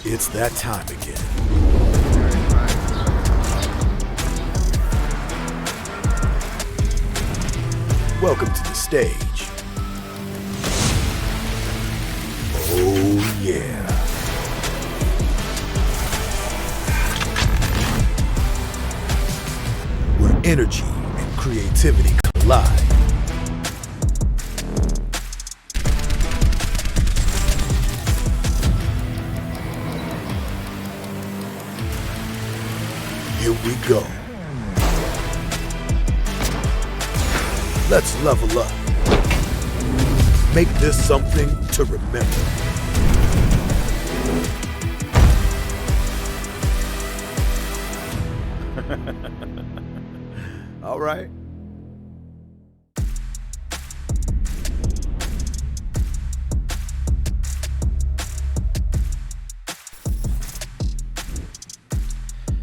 It's that time again. Welcome to the stage. Oh yeah. Where energy and creativity collide. Here we go. Let's level up. Make this something to remember. All right.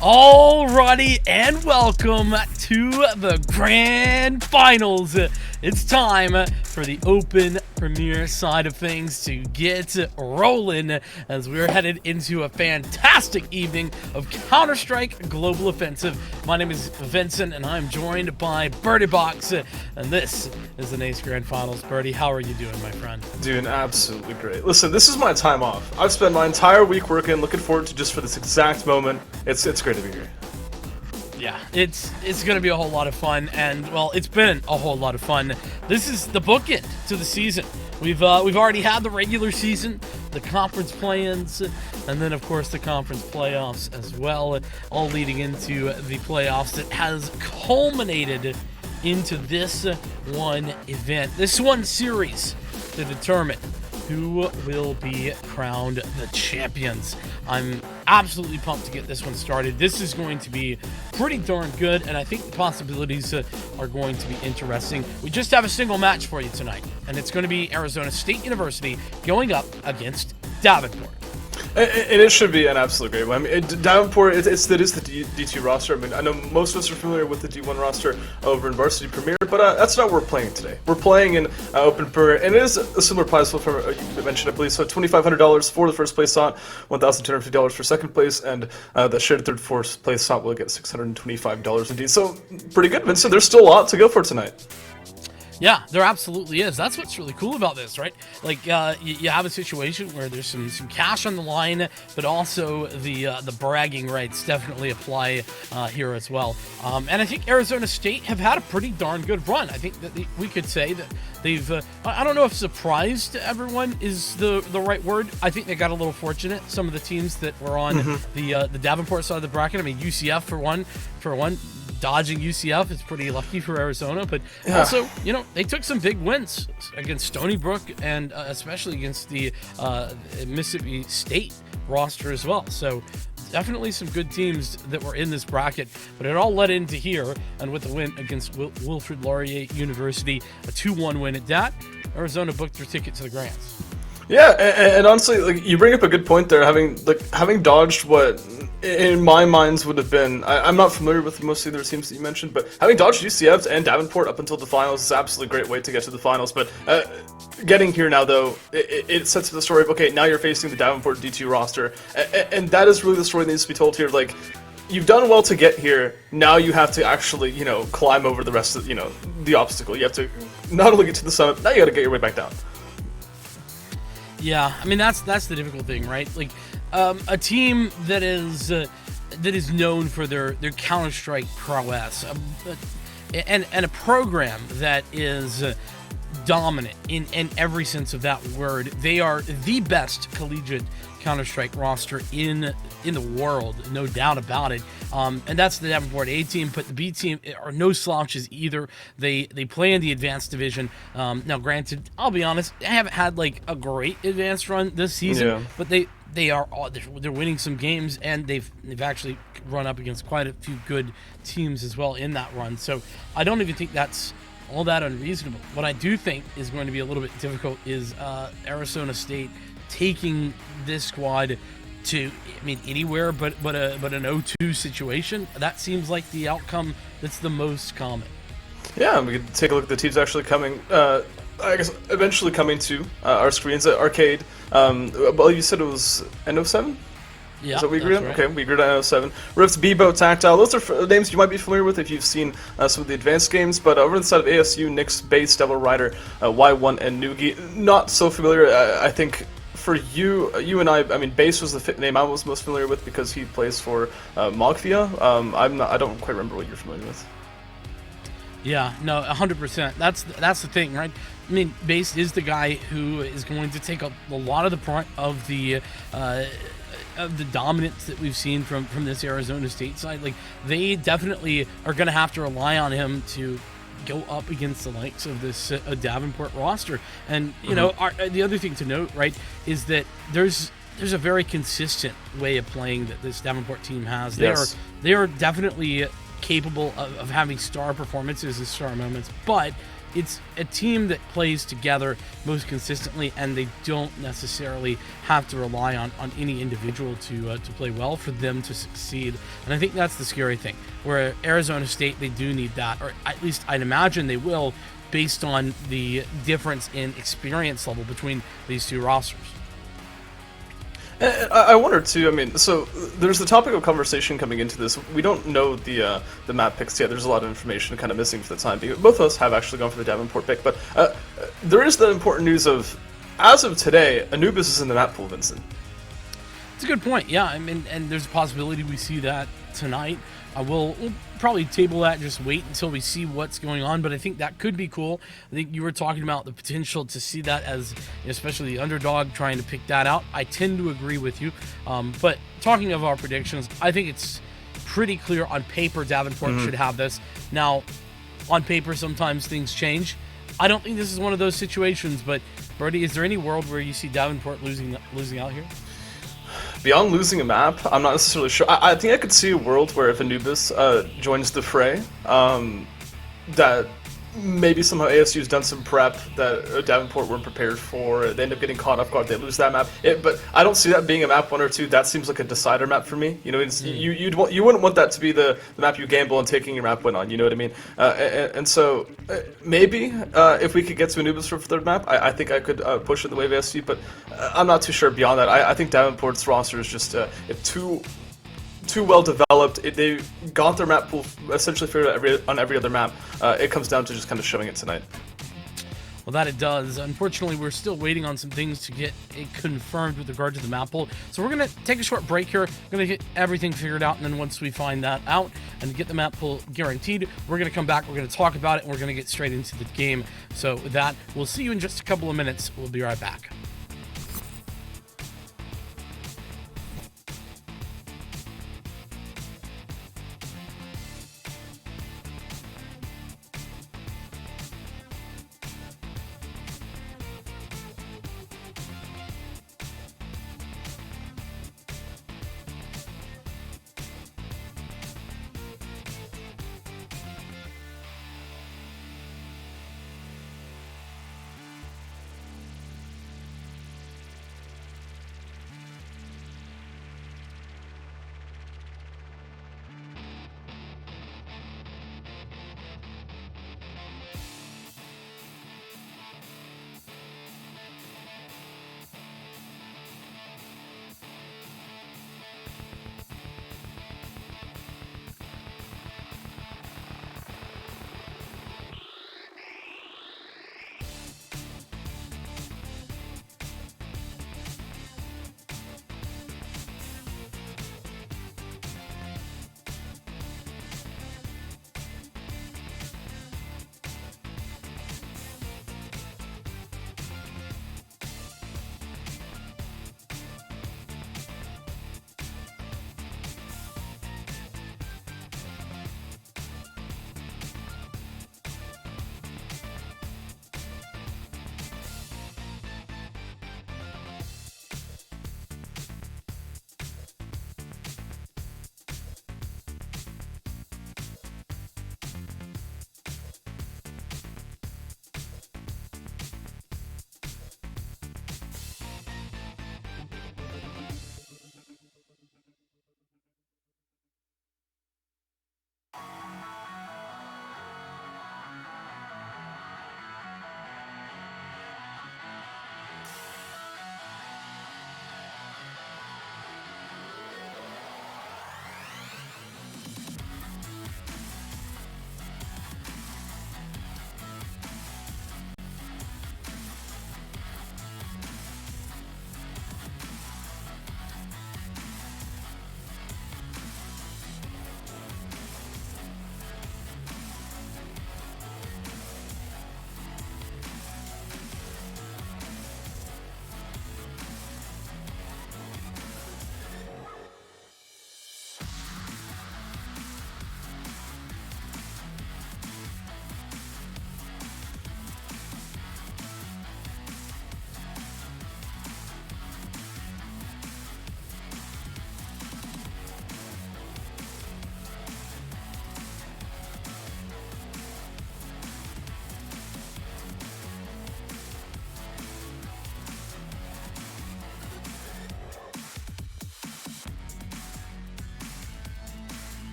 Alrighty, and welcome to the Grand Finals. It's time for the Open Premier side of things to get rolling as we're headed into a fantastic evening of Counter-Strike Global Offensive. My name is Vincent, and I'm joined by Birdie Box, and this is the NACE Grand Finals. Birdie, how are you doing, my friend? Doing absolutely great. Listen, this is my time off. I've spent my entire week working, looking forward to just for this exact moment. It's great to be here. Yeah, it's going to be a whole lot of fun, and, well, it's been a whole lot of fun. This is the bookend to the season. We've already had the regular season, the conference play-ins, and then, of course, the conference playoffs as well, all leading into the playoffs that has culminated into this one event, this one series to determine who will be crowned the champions. I'm absolutely pumped to get this one started. This is going to be pretty darn good, and I think the possibilities are going to be interesting. We just have a single match for you tonight, and it's going to be Arizona State University going up against Davenport. And it should be an absolute great one. I mean, Davenport, it is the D2 roster. I mean, I know most of us are familiar with the D1 roster over in Varsity Premier, but that's not what we're playing today. We're playing in Open Premier, and it is a similar prize pool from you mentioned, I believe. So $2,500 for the first place slot, $1,250 for second place, and the shared third, fourth place slot will get $625 indeed. So pretty good, Vincent. There's still a lot to go for tonight. Yeah, there absolutely is. That's what's really cool about this, right? Like, you have a situation where there's some cash on the line, but also the bragging rights definitely apply here as well. And I think Arizona State have had a pretty darn good run. I think that we could say that they've, I don't know if surprised everyone is the right word. I think they got a little fortunate. Some of the teams that were on the Davenport side of the bracket, I mean, UCF for one, dodging UCF is pretty lucky for Arizona, but also, you know, they took some big wins against Stony Brook and especially against the Mississippi State roster as well. So definitely some good teams that were in this bracket, but it all led into here, and with the win against Wilfrid Laurier University, a 2-1 win at that, Arizona booked their ticket to the Grands. Yeah, and honestly, like, you bring up a good point there. Having dodged what in my minds would have been, I'm not familiar with most of the other teams that you mentioned, but having dodged UCF and Davenport up until the finals is an absolutely great way to get to the finals. But getting here now, though, it sets the story of, okay, now you're facing the Davenport D2 roster, and that is really the story that needs to be told here. Like, you've done well to get here. Now you have to actually, you know, climb over the rest of, you know, the obstacle. You have to not only get to the summit, now you got to get your way back down. Yeah, I mean, that's the difficult thing, right? Like, a team that is known for their Counter-Strike prowess, and a program that is dominant in every sense of that word. They are the best collegiate Counter-Strike roster in the world, no doubt about it. And that's the Davenport A team, but the B team are no slouches either. They play in the advanced division. Now, granted, I'll be honest, they haven't had like a great advanced run this season, but they're winning some games, and they've actually run up against quite a few good teams as well in that run. So I don't even think that's all that unreasonable. What I do think is going to be a little bit difficult is Arizona State taking this squad to, I mean, anywhere but an 0-2 situation. That seems like the outcome that's the most common. Yeah, we could take a look at the teams actually coming, I guess, eventually coming to our screens at Arcade. Well, you said it was NO7? Yeah, Is that what we agreed on? that's right. Okay, we agreed on 07. Rift's Bebo, Tactile. Those are names you might be familiar with if you've seen some of the advanced games. But over the side of ASU, Nyx, Base, Devil Rider, Y1, and Noogie. Not so familiar. I think for you and I mean, Base was the name I was most familiar with because he plays for Mogfia. I don't quite remember what you're familiar with. Yeah, no, 100%. That's the thing, right? I mean, Base is the guy who is going to take a lot of the brunt of the dominance that we've seen from this Arizona State side. Like, they definitely are going to have to rely on him to go up against the likes of this Davenport roster. And you know, the other thing to note, right, is that there's a very consistent way of playing that this Davenport team has. Yes. They are definitely capable of having star performances and star moments, but it's a team that plays together most consistently, and they don't necessarily have to rely on any individual to play well for them to succeed. And I think that's the scary thing, where Arizona State, they do need that, or at least I'd imagine they will, based on the difference in experience level between these two rosters. I wonder too. I mean, so there's the topic of conversation coming into this. We don't know the map picks yet. There's a lot of information kind of missing for the time being. Both of us have actually gone for the Davenport pick, but there is the important news of, as of today, Anubis is in the map pool, Vincent. It's a good point. Yeah, I mean, and there's a possibility we see that tonight. We'll probably table that, just wait until we see what's going on, but I think that could be cool. I think you were talking about the potential to see that as, especially the underdog, trying to pick that out. I tend to agree with you, but talking of our predictions, I think it's pretty clear on paper Davenport should have this. Now, on paper, sometimes things change. I don't think this is one of those situations, but Brody, is there any world where you see Davenport losing out here? Beyond losing a map, I'm not necessarily sure. I think I could see a world where if Anubis joins the fray, that maybe somehow ASU's done some prep that Davenport weren't prepared for. They end up getting caught off guard. They lose that map. But I don't see that being a map 1 or 2. That seems like a decider map for me. You know, you wouldn't want that to be the map you gamble on taking your map win on. You know what I mean? And so maybe if we could get to Anubis for third map, I think I could push it the way of ASU. But I'm not too sure beyond that. I think Davenport's roster is just too well developed. They got their map pool essentially figured out on every other map. It comes down to just kind of showing it tonight. Well, that it does. Unfortunately, we're still waiting on some things to get it confirmed with regard to the map pool. So we're going to take a short break here. We're going to get everything figured out, and then once we find that out and get the map pool guaranteed, we're going to come back, we're going to talk about it, and we're going to get straight into the game. So with that, we'll see you in just a couple of minutes. We'll be right back.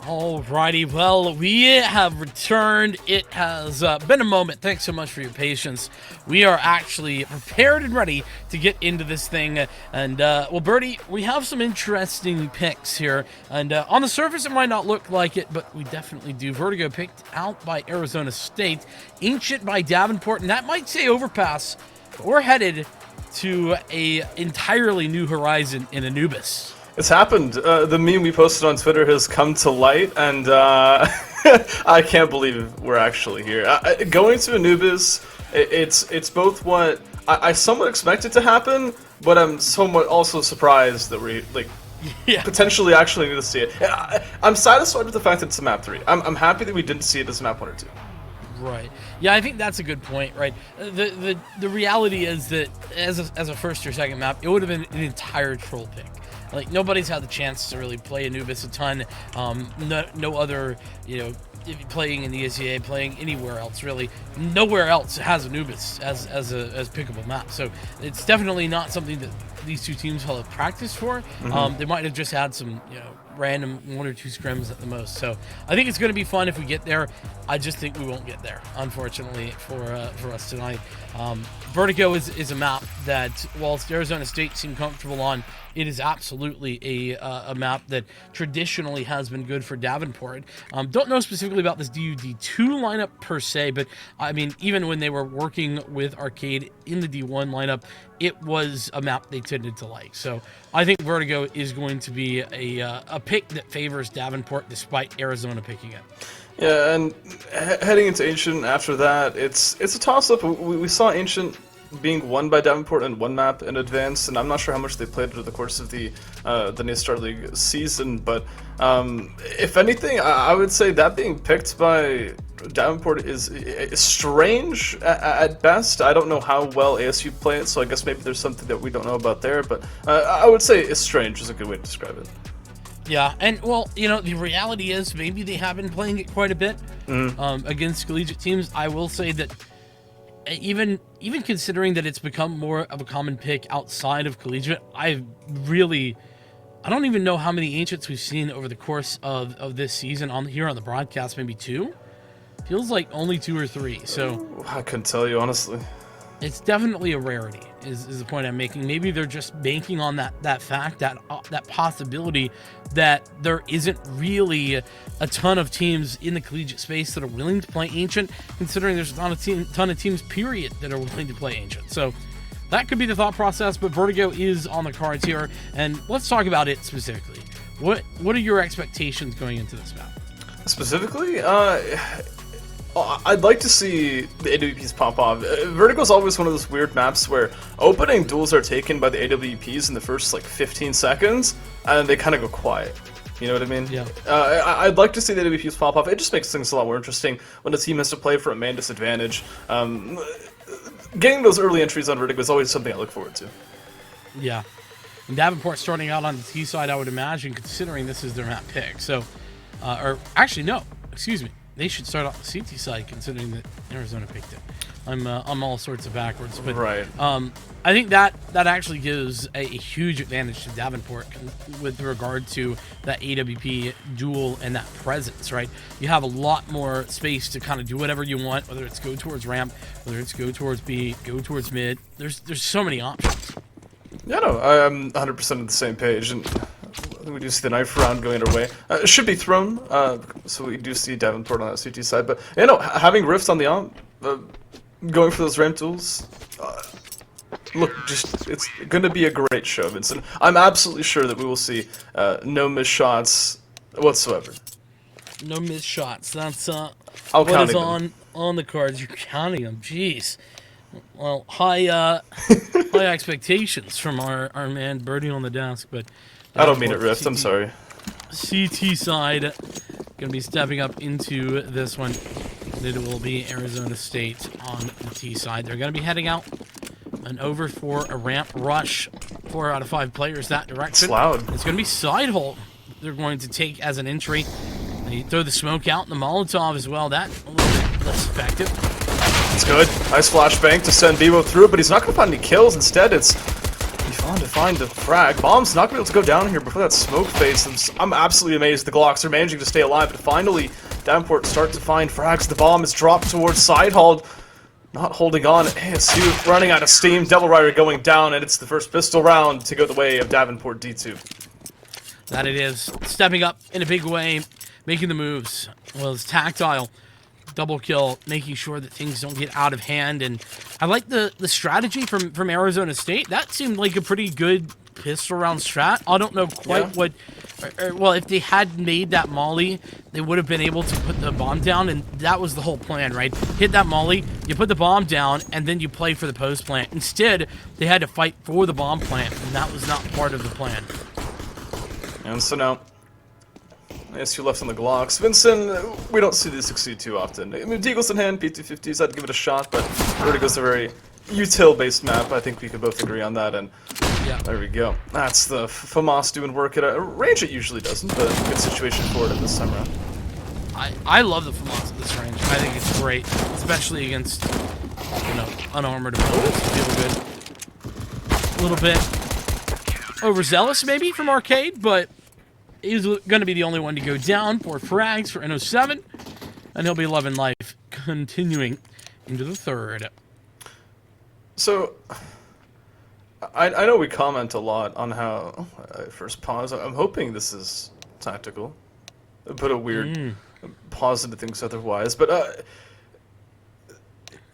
Alrighty, well, we have returned. It has been a moment. Thanks so much for your patience. We are actually prepared and ready to get into this thing. And, well, Birdie, we have some interesting picks here. And on the surface, it might not look like it, but we definitely do. Vertigo picked out by Arizona State. Ancient by Davenport, and that might say Overpass. But we're headed to a entirely new horizon in Anubis. It's happened. The meme we posted on Twitter has come to light, and I can't believe we're actually here. Going to Anubis, it's both what I somewhat expected to happen, but I'm somewhat also surprised that we potentially actually need to see it. I'm satisfied with the fact that it's a map 3. I'm happy that we didn't see it as a map 1 or 2. Right. Yeah, I think that's a good point, right? The reality is that as a first or second map, it would have been an entire troll pick. Like, nobody's had the chance to really play Anubis a ton. No other, if you're playing in the ESEA, playing anywhere else, really, nowhere else has Anubis as pickable map. So it's definitely not something that these two teams will have practiced for. They might have just had some, random 1 or 2 scrims at the most. So I think it's going to be fun if we get there. I just think we won't get there, unfortunately, for us tonight. Vertigo is a map that, whilst Arizona State seemed comfortable on, it is absolutely a map that traditionally has been good for Davenport. Don't know specifically about this DUD2 lineup per se, but I mean, even when they were working with Arcade in the D1 lineup, it was a map they tended to like. So I think Vertigo is going to be a pick that favors Davenport despite Arizona picking it. Yeah, and heading into Ancient after that, it's a toss-up. We saw Ancient being won by Davenport in one map in advance, and I'm not sure how much they played over the course of the Star League season, but if anything, I would say that being picked by Davenport is strange at best. I don't know how well ASU play it, so I guess maybe there's something that we don't know about there, but I would say it's strange is a good way to describe it. Yeah, and well, the reality is maybe they have been playing it quite a bit against collegiate teams. I will say that even considering that it's become more of a common pick outside of collegiate, I don't even know how many Ancients we've seen over the course of this season here on the broadcast. Maybe 2? Feels like only 2 or 3. So I couldn't tell you, honestly. It's definitely a rarity, is the point I'm making. Maybe they're just banking on that fact, that possibility that there isn't really a ton of teams in the collegiate space that are willing to play Ancient, considering there's not a ton of teams, period, that are willing to play Ancient. So that could be the thought process, but Vertigo is on the cards here, and let's talk about it specifically. What are your expectations going into this map? Specifically, I'd like to see the AWPs pop off. Vertigo's always one of those weird maps where opening duels are taken by the AWPs in the first 15 seconds, and they kind of go quiet. You know what I mean? Yeah. I'd like to see the AWPs pop off. It just makes things a lot more interesting when a team has to play for a man disadvantage. Getting those early entries on Vertigo is always something I look forward to. Yeah. And Davenport starting out on the T side, I would imagine, considering this is their map pick. So, or actually, no, excuse me. They should start off the CT side, considering that Arizona picked it. I'm all sorts of backwards, but right. I think that actually gives a huge advantage to Davenport with regard to that AWP duel and that presence, right? You have a lot more space to kind of do whatever you want, whether it's go towards ramp, whether it's go towards B, go towards mid. There's so many options. Yeah, no, I'm 100% on the same page, and we do see the knife round going our way. It should be thrown, so we do see Davenport on that CT side, but, having Rifts on the AWP, going for those ramp duels, look, it's going to be a great show, Vincent. I'm absolutely sure that we will see no missed shots whatsoever. No missed shots. That's what is on the cards. You're counting them. Jeez. Well, high expectations from our man Birdie on the desk, but I don't mean it, Rift. I'm sorry. CT side gonna be stepping up into this one. It will be Arizona State on the T side. They're gonna be heading out and over for a ramp rush. 4 out of 5 players that direction. It's loud. It's gonna be side hole. They're going to take as an entry. They throw the smoke out and the Molotov as well. That a little bit less effective. It's good. Nice flashbang to send Bebo through, but he's not going to find any kills. Instead, it's Yvonne to find the frag. Bomb's not going to be able to go down here before that smoke phase. I'm absolutely amazed the Glocks are managing to stay alive, but finally, Davenport start to find frags. The bomb is dropped towards Sidehall. Not holding on. ASU running out of steam. Devil Rider going down, and it's the first pistol round to go the way of Davenport D2. That it is. Stepping up in a big way, making the moves. Well, it's Tactile. Double kill, making sure that things don't get out of hand. And I like the strategy from Arizona State. That seemed like a pretty good pistol round strat. I don't know quite what... well, if they had made that molly, they would have been able to put the bomb down, and that was the whole plan, right? Hit that molly, you put the bomb down, and then you play for the post plant. Instead, they had to fight for the bomb plant, and that was not part of the plan. And so now, ASU left on the Glocks. Vincent, we don't see these succeed too often. I mean, Deagle's in hand, P250s, I'd give it a shot, but Vertigo's a very util-based map. I think we could both agree on that, and yeah, there we go. That's the FAMAS doing work at a range it usually doesn't, but a good situation for it at this time around. I love the FAMAS at this range. I think it's great, especially against, you know, unarmored opponents. Feel good. A little bit overzealous, maybe, from Arcade, but he's going to be the only one to go down. 4 frags for NO7, and he'll be 11 life, continuing into the third. So, I know we comment a lot on how I first pause. I'm hoping this is tactical. Put a weird pause into things otherwise, but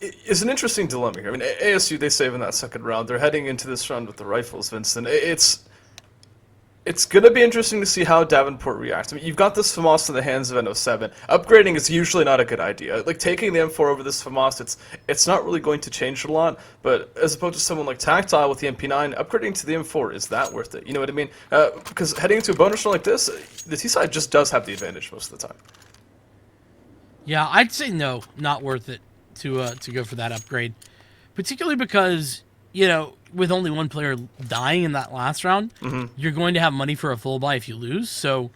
it's an interesting dilemma here. I mean, ASU, they save in that second round. They're heading into this round with the rifles, Vincent. It's going to be interesting to see how Davenport reacts. I mean, you've got this FAMAS in the hands of NO7. Upgrading is usually not a good idea. Like, taking the M4 over this FAMAS, it's not really going to change a lot, but as opposed to someone like Tactile with the MP9, upgrading to the M4, is that worth it? You know what I mean? Because heading into a bonus round like this, the T-side just does have the advantage most of the time. Yeah, I'd say no, not worth it to go for that upgrade. Particularly because, you know, with only one player dying in that last round, you're going to have money for a full buy if you lose, so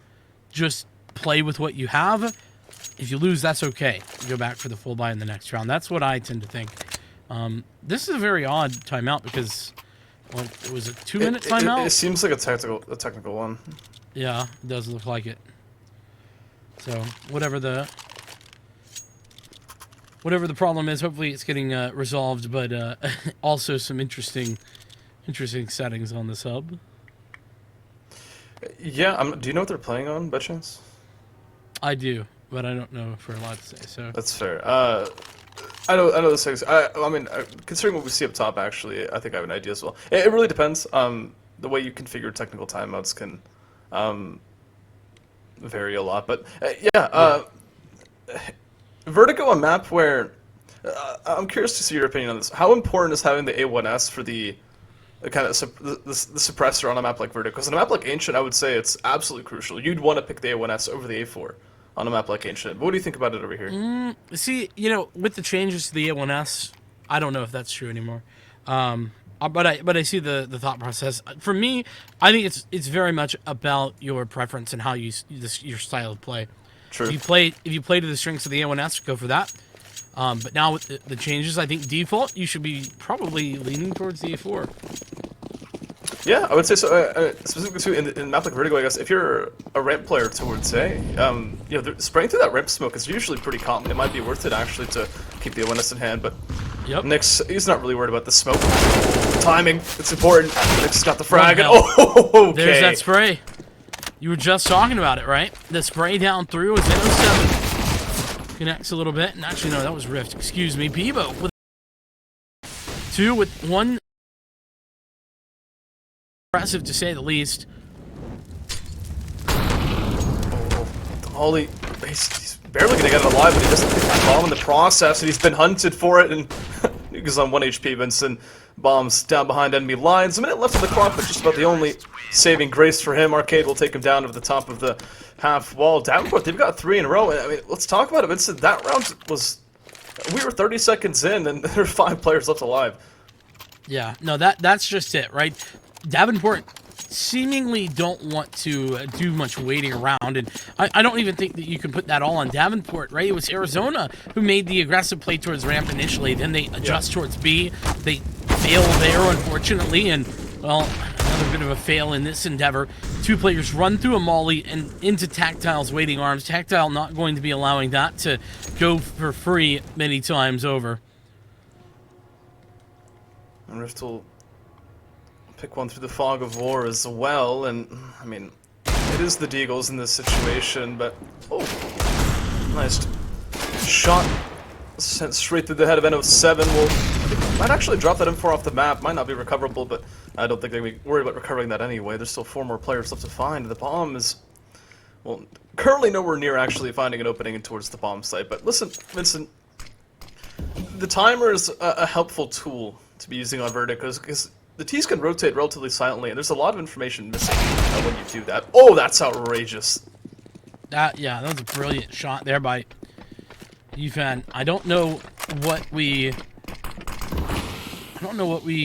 just play with what you have. If you lose, that's okay. You go back for the full buy in the next round. That's what I tend to think. This is a very odd timeout because, well, it was a 2-minute timeout. It seems like a technical one. Yeah, it does look like it. So, whatever the problem is, hopefully it's getting resolved, but also some interesting settings on this hub. Yeah, do you know what they're playing on, by chance? I do, but I don't know if we're allowed to say so. That's fair. I know the settings. I mean, considering what we see up top, actually, I think I have an idea as well. It really depends. The way you configure technical timeouts can vary a lot, but yeah. Vertigo, a map where I'm curious to see your opinion on this. How important is having the A1S for the kind of the suppressor on a map like Vertigo? Because on a map like Ancient, I would say it's absolutely crucial. You'd want to pick the A1S over the A4 on a map like Ancient. But what do you think about it over here? See, you know, with the changes to the A1S, I don't know if that's true anymore. But I see the thought process. For me, I think it's very much about your preference and how your style of play. True. If you play to the strengths of the A1S, go for that. But now with the changes, I think default you should be probably leaning towards the A4. Yeah, I would say so. Specifically too in a map like Vertigo, I guess if you're a ramp player towards A, you know, spraying through that ramp smoke is usually pretty common. It might be worth it actually to keep the A1S in hand, but Nick's he's not really worried about the smoke. Timing, it's important. Nick's got the frag, and okay. There's that spray. You were just talking about it, right? The spray down through is NO7. Connects a little bit. And actually, no, that was Rift. Excuse me. Bebo with 2 with 1. Impressive to say the least. Ollie, he's barely going to get it alive, but he doesn't get that bomb in the process, and he's been hunted for it, and he goes on 1 HP, Vincent. Bombs down behind enemy lines. A minute left of the clock, but just about the only saving grace for him. Arcade will take him down over the top of the half wall. Davenport, they've got 3 in a row. I mean, let's talk about it, Vincent. That round was... We were 30 seconds in, and there are 5 players left alive. Yeah, no, that's just it, right? Davenport seemingly don't want to do much waiting around, and I don't even think that you can put that all on Davenport, right? It was Arizona who made the aggressive play towards ramp initially, then they adjust towards B, they fail there, unfortunately, and Well, another bit of a fail in this endeavor. Two players run through a molly and into Tactile's waiting arms. Tactile not going to be allowing that to go for free many times over. And Rift will pick one through the fog of war as well, and I mean, it is the Deagles in this situation, but oh, nice shot sent straight through the head of N07. Well, might actually drop that M4 off the map, might not be recoverable, but I don't think they're going to be worried about recovering that anyway. There's still 4 more players left to find. The bomb is, well, currently nowhere near actually finding an opening towards the bomb site, but listen, Vincent, the timer is a helpful tool to be using on Verdict, because the T's can rotate relatively silently, and there's a lot of information missing when you do that. Oh, that's outrageous. Yeah, that was a brilliant shot there by Yifan. I don't know what we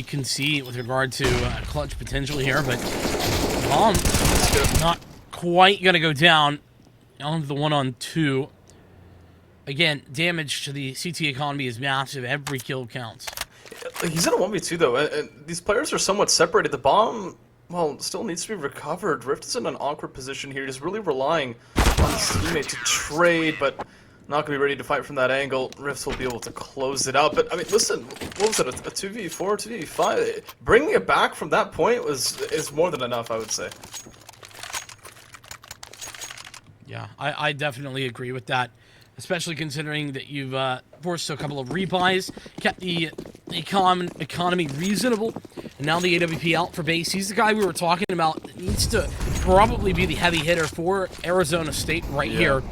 can see with regard to clutch potential here, but bomb not quite gonna go down on the 1-on-2. Again, damage to the CT economy is massive. Every kill counts. He's in a 1v2 though, and these players are somewhat separated. The bomb, well, still needs to be recovered. Rift is in an awkward position here. He's really relying on his teammate to trade, but not going to be ready to fight from that angle. Rift will be able to close it out. But, I mean, listen, what was it, a 2v4, 2v5? Bringing it back from that point is more than enough, I would say. Yeah, I definitely agree with that, especially considering that you've forced a couple of rebuys, kept the economy reasonable, and now the AWP out for base. He's the guy we were talking about that needs to probably be the heavy hitter for Arizona State right here.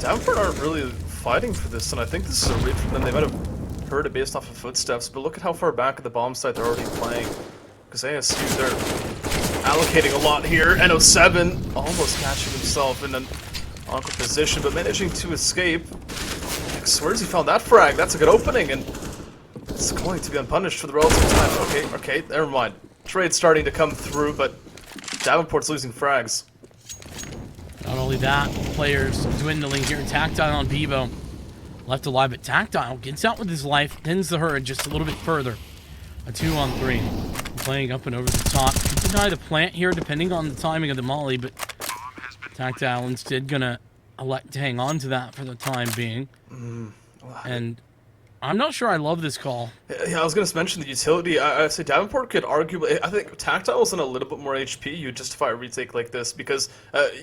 Davenport aren't really fighting for this, and I think this is a read from them. They might have heard it based off of footsteps, but look at how far back at the bomb site they're already playing. Because ASU, they're allocating a lot here. N07 almost catching himself in an awkward position, but managing to escape. Where has he found that frag? That's a good opening, and it's going to be unpunished for the relative time. Okay, never mind. Trade's starting to come through, but Davenport's losing frags. Not only that, players dwindling here. Tactile on Bebo. Left alive, but Tactile gets out with his life, thins the herd just a little bit further. A 2-on-3. Playing up and over the top. Could deny the plant here depending on the timing of the molly, but Tactile instead gonna elect to hang on to that for the time being. And I'm not sure I love this call. Yeah, I was going to mention the utility. I say Davenport could arguably... I think Tactile's in a little bit more HP. You justify a retake like this because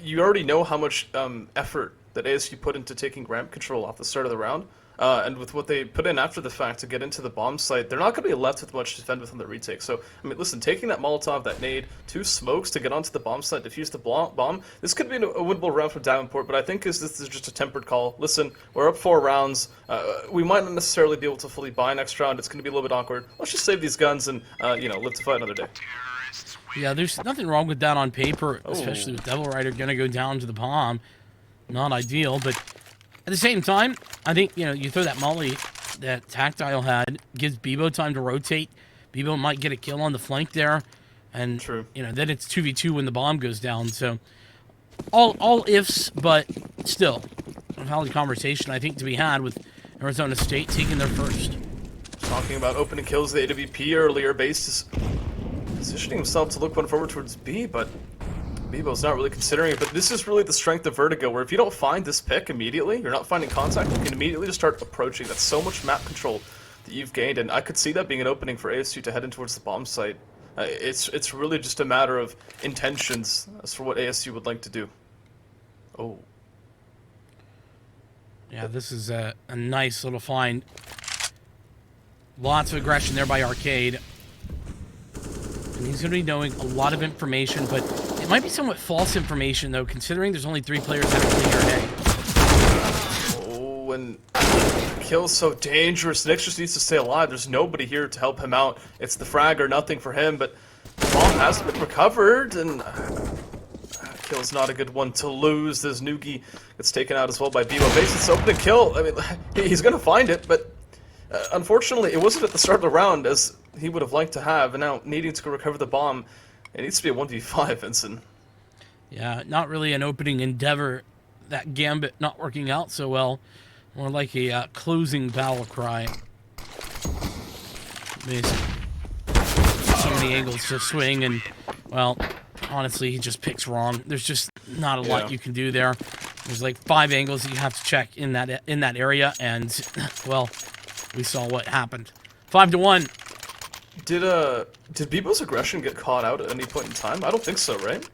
you already know how much effort that ASU put into taking ramp control off the start of the round. And with what they put in after the fact to get into the bomb site, they're not going to be left with much to defend with on the retake. So, I mean, listen, taking that Molotov, that nade, 2 smokes to get onto the bomb site, defuse the bomb, this could be a winnable round for Davenport, but I think this is just a tempered call. Listen, we're up 4 rounds. We might not necessarily be able to fully buy next round. It's going to be a little bit awkward. Let's just save these guns and, live to fight another day. Yeah, there's nothing wrong with that on paper, especially with Devil Rider going to go down to the bomb. Not ideal, but at the same time, I think, you throw that molly that Tactile had, gives Bebo time to rotate. Bebo might get a kill on the flank there, and True. Then it's 2v2 when the bomb goes down. So all ifs, but still a valid conversation I think to be had with Arizona State taking their first. Talking about opening kills, the AWP earlier, Base is positioning himself to look one forward towards B, but Bebo's not really considering it, but this is really the strength of Vertigo, where if you don't find this pick immediately, you're not finding contact, you can immediately just start approaching. That's so much map control that you've gained, and I could see that being an opening for ASU to head in towards the bomb site. It's really just a matter of intentions as for what ASU would like to do. Oh. Yeah, this is a nice little find. Lots of aggression there by Arcade. And he's going to be knowing a lot of information, but it might be somewhat false information, though, considering there's only 3 players that are clear A. Oh, and kill's so dangerous. Nix just needs to stay alive. There's nobody here to help him out. It's the frag or nothing for him, but the bomb has been recovered, and kill's not a good one to lose. This Noogie gets taken out as well by Bebo. Base, it's open to kill. I mean, he's going to find it, but unfortunately, it wasn't at the start of the round as he would have liked to have, and now needing to recover the bomb, it needs to be a 1v5, Vincent. Yeah, not really an opening endeavor. That gambit not working out so well. More like a closing battle cry. Basically. so many angles to swing, and, well, honestly, he just picks wrong. There's just not a lot you can do there. There's like 5 angles that you have to check in that area, and, well, we saw what happened. 5-1. Did Bebo's aggression get caught out at any point in time? I don't think so, right?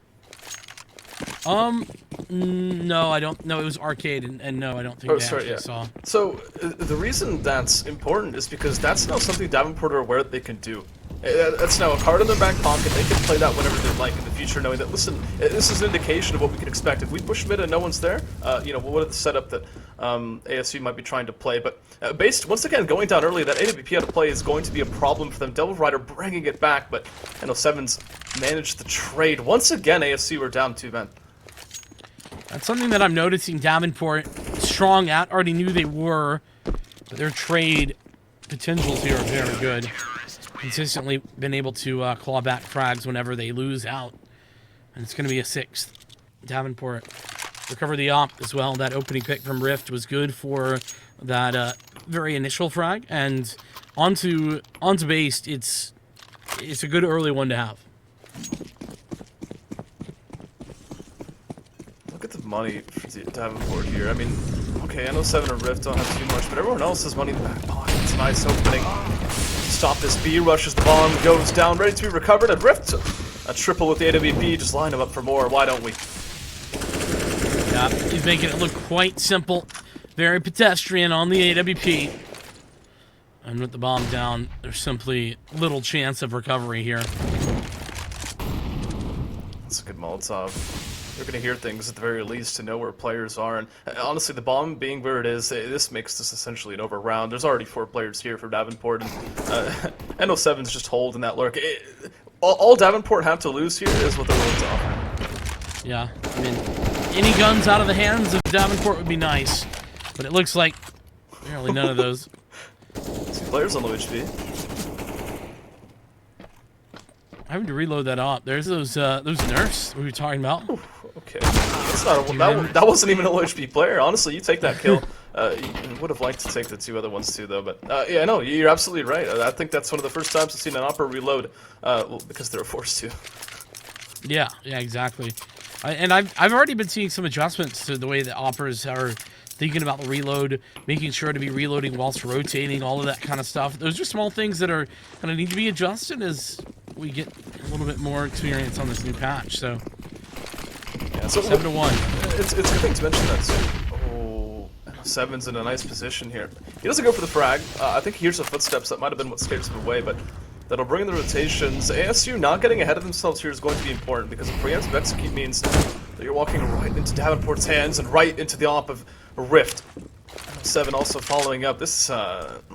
No, I don't. No, it was arcade, and no, I don't think they actually saw. So the reason that's important is because that's now something Davenport are aware that they can do. That's now a card in their back pocket. They can play that whenever they like in the future, knowing that, listen, this is an indication of what we can expect. If we push mid and no one's there, you know, what are the setup that ASU might be trying to play. But based, once again, going down early, that AWP out of play is going to be a problem for them. Devil Rider bringing it back, but NO7's managed the trade. Once again, ASU are down 2 men. That's something that I'm noticing. Davenport, strong at, already knew they were, but their trade potentials here are very good. Consistently been able to claw back frags whenever they lose out. And it's going to be a 6th. Davenport recover the op as well. That opening pick from Rift was good for that very initial frag. And onto base, it's a good early one to have. Look at the money for Davenport here. I mean, okay, NO7 and Rift don't have too much, but everyone else has money in the back pocket. It's a nice opening. Stop this B, rushes the bomb, goes down, ready to be recovered, and Rift a triple with the AWP. Just line him up for more. Why don't we? Yeah, he's making it look quite simple. Very pedestrian on the AWP. And with the bomb down, there's simply little chance of recovery here. That's a good Molotov. They're going to hear things at the very least to know where players are. And honestly, the bomb being where it is, this makes this essentially an over round. There's already 4 players here for Davenport, and NO7's just holding that lurk. All Davenport have to lose here is what they're willing to offer. Yeah, I mean, any guns out of the hands of Davenport would be nice, but it looks like apparently none of those. See players on low HP. Having to reload that op. There's those nerfs we were talking about. Ooh, okay, that's not that wasn't even a low HP player. Honestly, you take that kill. You would have liked to take the 2 other ones too, though. But yeah, no, you're absolutely right. I think that's one of the first times I've seen an opera reload because they were forced to. Yeah, exactly. And I've already been seeing some adjustments to the way that operas are thinking about the reload, making sure to be reloading whilst rotating, all of that kind of stuff. Those are small things that are going to need to be adjusted as we get a little bit more experience on this new patch. So, yeah, so 7-1. It's a good thing to mention that. So, oh, 7's in a nice position here. He doesn't go for the frag. I think he hears the footsteps. That might have been what scares him away, but that'll bring in the rotations. ASU not getting ahead of themselves here is going to be important because a preemptive execute means that you're walking right into Davenport's hands and right into the op of Rift. 7 also following up. This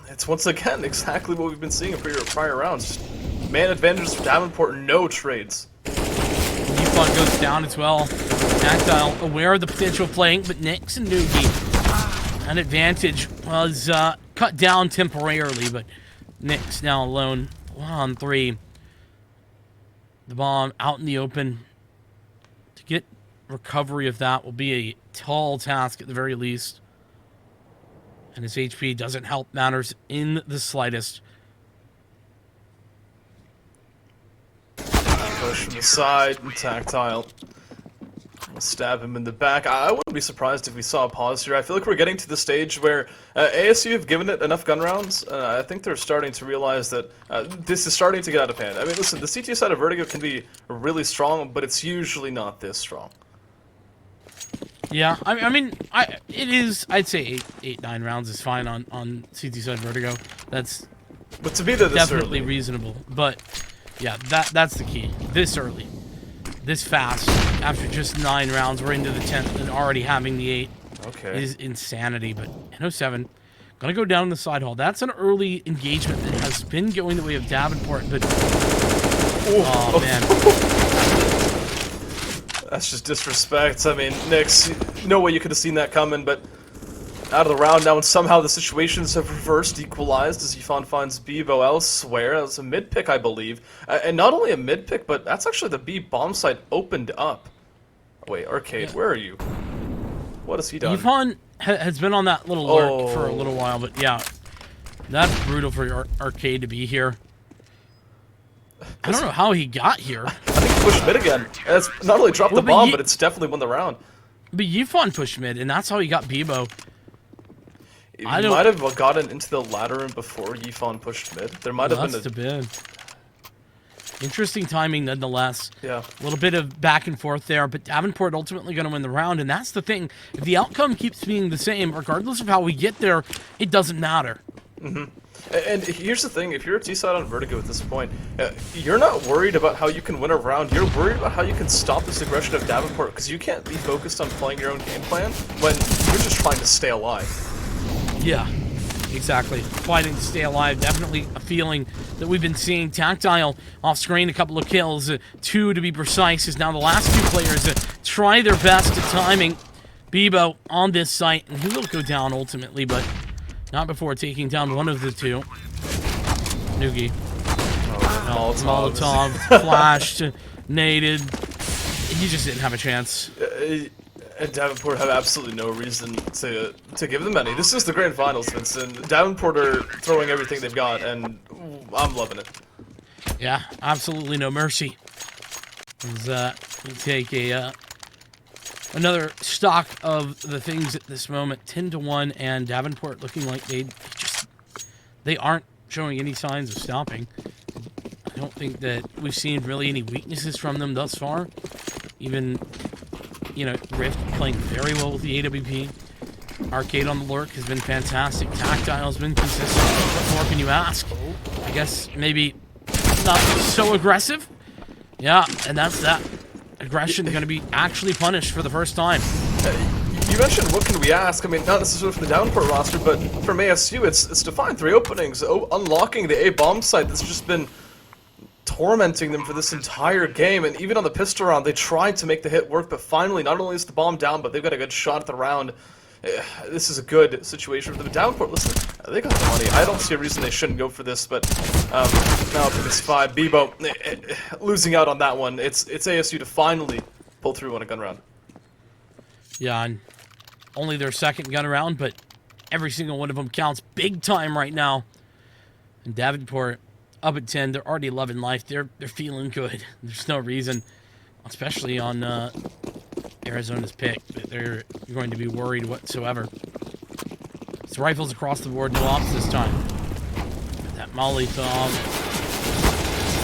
it's once again exactly what we've been seeing in prior rounds. Just man advantages for Davenport, no trades. Defog goes down as well. Tactile aware of the potential flank, but Nyx and Noogie, an advantage was cut down temporarily, but Nyx now alone. 1-on-3. The bomb out in the open. To get recovery of that will be a tall task at the very least. And his HP doesn't help matters in the slightest. Push from the side and Tactile. Stab him in the back. I wouldn't be surprised if we saw a pause here. I feel like we're getting to the stage where ASU have given it enough gun rounds. I think they're starting to realize that this is starting to get out of hand. I mean, listen, the CT side of Vertigo can be really strong, but it's usually not this strong. Yeah, I mean, it is. I'd say 8-9 rounds is fine on CT side Vertigo. That's but to be there this definitely early. reasonable. But yeah, that's the key. This early, this fast, after just 9 rounds, we're into the 10th and already having the 8 is insanity. But NO7 gonna go down the side hall. That's an early engagement that has been going the way of Davenport, but oh man. That's just disrespect. I mean, Nyx, no way you could have seen that coming, but out of the round now, and somehow the situations have reversed, equalized, as Yifan finds Bebo elsewhere. That's a mid-pick, I believe. And not only a mid-pick, but that's actually the B bomb site opened up. Wait, Arcade, where are you? What has he done? Yifan has been on that little lurk for a little while, but yeah. That's brutal for Arcade to be here. I don't know how he got here. I think he pushed mid again. And it's not only dropped the bomb, but it's definitely won the round. But Yifan pushed mid, and that's how he got Bebo. He might have gotten into the ladder before Yifan pushed mid. There might have been interesting timing nonetheless. Yeah. A little bit of back and forth there, but Davenport ultimately going to win the round, and that's the thing. If the outcome keeps being the same, regardless of how we get there, it doesn't matter. Mm-hmm. And here's the thing, if you're a T-side on Vertigo at this point, you're not worried about how you can win a round, you're worried about how you can stop this aggression of Davenport, because you can't be focused on playing your own game plan when you're just trying to stay alive. Yeah, exactly. Fighting to stay alive, definitely a feeling that we've been seeing. Tactile off screen, a couple of kills, 2 to be precise, is now the last 2 players try their best at timing Bebo on this site, and he will go down ultimately, but not before taking down one of the 2. Noogie. Molotov flashed, naded. He just didn't have a chance. And Davenport have absolutely no reason to give them any. This is the grand finals, Vincent. Davenport are throwing everything they've got, and I'm loving it. Yeah, absolutely no mercy. As we take another stock of the things at this moment, 10-1, and Davenport looking like they aren't showing any signs of stopping. I don't think that we've seen really any weaknesses from them thus far. Even, you know, Rift playing very well with the AWP. Arcade on the lurk has been fantastic. Tactile has been consistent. What more can you ask? I guess maybe not so aggressive. Yeah, and that's that. Aggression going to be actually punished for the first time. You mentioned what can we ask? I mean, not necessarily from the Davenport roster, but from ASU, it's to find 3 openings, unlocking the A bomb site that's just been tormenting them for this entire game. And even on the pistol round, they tried to make the hit work, but finally, not only is the bomb down, but they've got a good shot at the round. This is a good situation for them. Davenport, listen, they got the money. I don't see a reason they shouldn't go for this, but now up to this 5. Bebo losing out on that one. It's ASU to finally pull through on a gun round. Yeah, and only their second gun round, but every single one of them counts big time right now. And Davenport up at 10. They're already loving life. They're feeling good. There's no reason, especially on Arizona's pick, that they're going to be worried whatsoever. It's rifles across the board, no ops this time. That Molotov,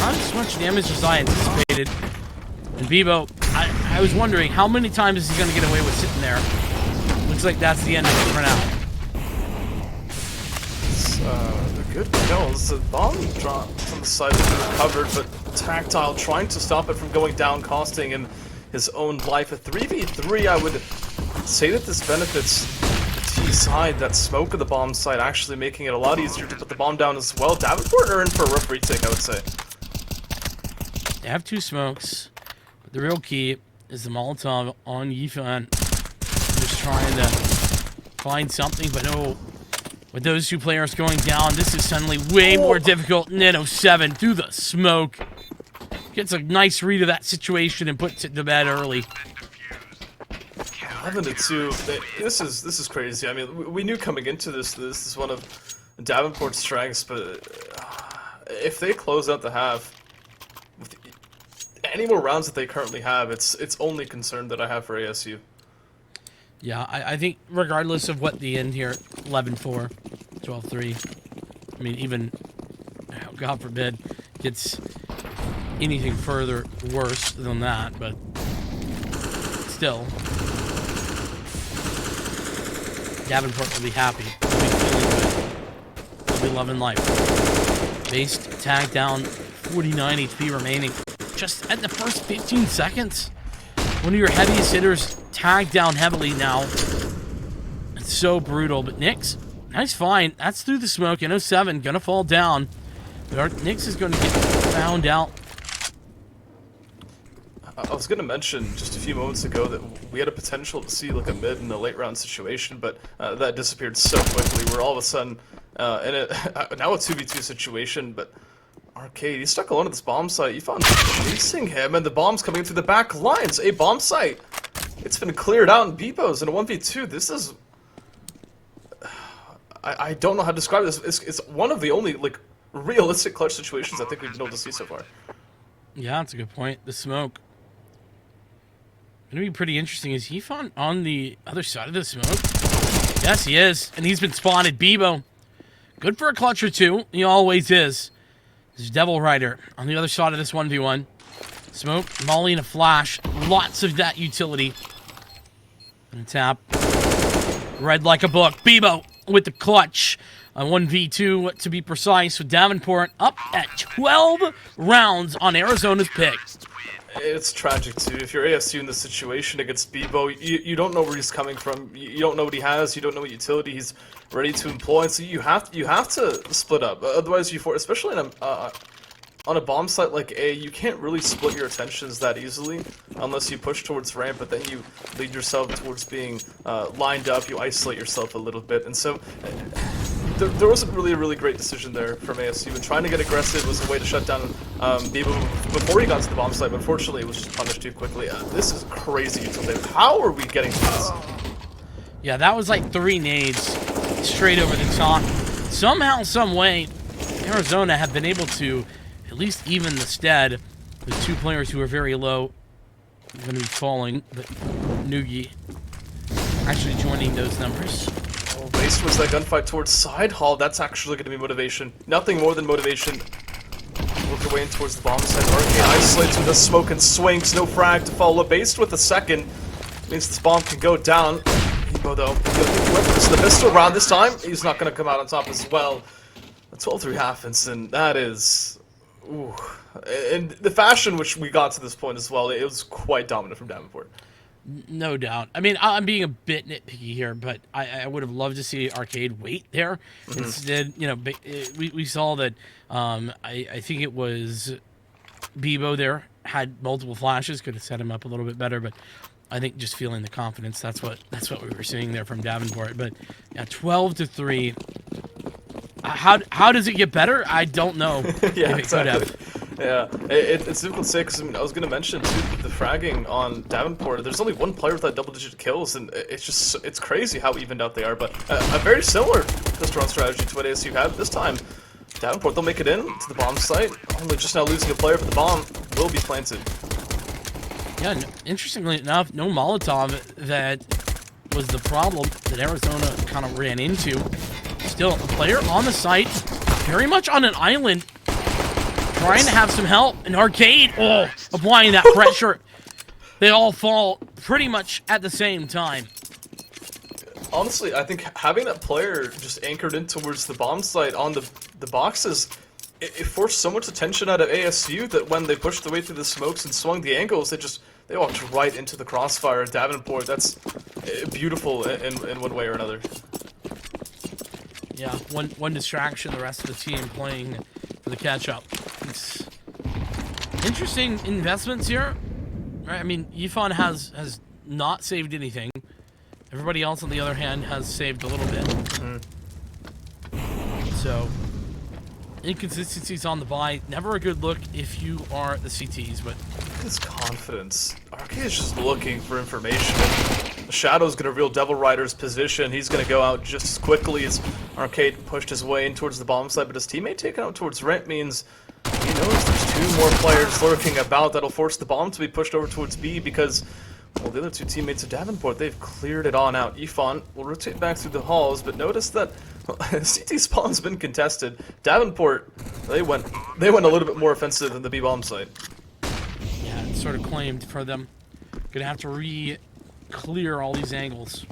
not as much damage as I anticipated. And Bebo, I was wondering how many times is he going to get away with sitting there. Looks like that's the end of it for now. It's good kills. The bomb drop from the side is recovered, but Tactile trying to stop it from going down, costing him his own life. A 3v3, I would say that this benefits the T side, that smoke of the bomb side actually making it a lot easier to put the bomb down as well. Davenport are in for a rough retake, I would say. They have 2 smokes. But the real key is the Molotov on Yifan. Just trying to find something, but no. With those 2 players going down, this is suddenly way more difficult. Nano7 through the smoke. Gets a nice read of that situation and puts it to bed early. 11-2. This is crazy. I mean, we knew coming into this is one of Davenport's strengths, but if they close out the half with any more rounds that they currently have, it's only concern that I have for ASU. Yeah, I think regardless of what the end here, 11-4, 12-3. I mean, even, God forbid, gets anything further worse than that, but still, Davenport will be happy. He'll be feeling good. He'll be loving life. Based tag down, 49 HP remaining. Just at the first 15 seconds. One of your heaviest hitters tagged down heavily now. It's so brutal, but Nyx, nice find. That's through the smoke. NO7 gonna fall down. But Nyx is gonna get found out. I was going to mention just a few moments ago that we had a potential to see like a mid in the late round situation, but that disappeared so quickly. We're all of a sudden in now a 2v2 situation, but Arcade, he's stuck alone at this bomb site. You found chasing him, and the bomb's coming through the back lines. A bomb site. It's been cleared out in Bebo's in a 1v2. This is... I don't know how to describe this. It's one of the only like realistic clutch situations I think we've been able to see so far. Yeah, that's a good point. The smoke. Gonna be pretty interesting. Is he on the other side of the smoke? Yes, he is. And he's been spotted. Bebo. Good for a clutch or two. He always is. There's Devil Rider on the other side of this 1v1. Smoke, Molly, and a flash. Lots of that utility. And a tap. Read like a book. Bebo with the clutch. 1v2 to be precise, with Davenport up at 12 rounds on Arizona's pick. It's tragic too. If you're ASU in this situation against Bebo, you don't know where he's coming from. You don't know what he has. You don't know what utility he's ready to employ. So you have to split up. Otherwise, especially on a bomb site like A, you can't really split your attentions that easily unless you push towards ramp. But then you lead yourself towards being lined up. You isolate yourself a little bit, and so. There wasn't really a really great decision there from ASU, and trying to get aggressive was a way to shut down Bebo before he got to the bomb site, but unfortunately it was just punished too quickly. This is crazy utility. How are we getting to this? Yeah, that was like 3 nades straight over the top. Somehow, some way, Arizona have been able to at least even the stead with 2 players who are very low. Going to be falling, but Noogie actually joining those numbers. Waste was that gunfight towards side hall. That's actually going to be motivation. Nothing more than motivation. Work your way in towards the bomb site. Arcade isolates with a smoke and swings. No frag to follow. Based with a second. Means this bomb can go down. Bebo, though, this is the pistol round this time. He's not going to come out on top as well. A 12-3 Halfinson. That is... Ooh. And the fashion which we got to this point as well, it was quite dominant from Davenport. No doubt. I mean, I'm being a bit nitpicky here, but I would have loved to see Arcade wait there. Mm-hmm. Instead, you know, we saw that I think it was Bebo there had multiple flashes, could have set him up a little bit better, but I think just feeling the confidence, that's what we were seeing there from Davenport. But yeah, 12-3. How does it get better? I don't know. Yeah, exactly. Yeah, it's difficult to say because I was going to mention too the fragging on Davenport. There's only one player with that double-digit kills, and it's crazy how evened out they are. But a very similar pistol strategy to what ASU had this time. Davenport, they'll make it in to the bomb site. Only just now losing a player, but the bomb will be planted. Yeah, interestingly enough, no Molotov that was the problem that Arizona kind of ran into. Still, a player on the site, very much on an island. Trying to have some help, and Arcade, applying that pressure. They all fall pretty much at the same time. Honestly, I think having that player just anchored in towards the bomb site on the boxes, it forced so much attention out of ASU that when they pushed their way through the smokes and swung the angles, they walked right into the crossfire of Davenport. That's beautiful in one way or another. Yeah, one distraction, the rest of the team playing for the catch-up. It's interesting investments here. Right? I mean, Yifan has not saved anything. Everybody else, on the other hand, has saved a little bit. Mm-hmm. So, inconsistencies on the buy. Never a good look if you are the CTs, but... His confidence. Arcade is just looking for information. Shadow's going to reveal Devil Rider's position. He's going to go out just as quickly as Arcade pushed his way in towards the bomb site, but his teammate taking out towards Rent means he knows there's 2 more players lurking about. That'll force the bomb to be pushed over towards B because, well, the other 2 teammates of Davenport, they've cleared it on out. Ifan will rotate back through the halls, but notice that CT spawn's been contested. Davenport, they went a little bit more offensive than the B bomb site. Yeah, it's sort of claimed for them. Gonna have to clear all these angles.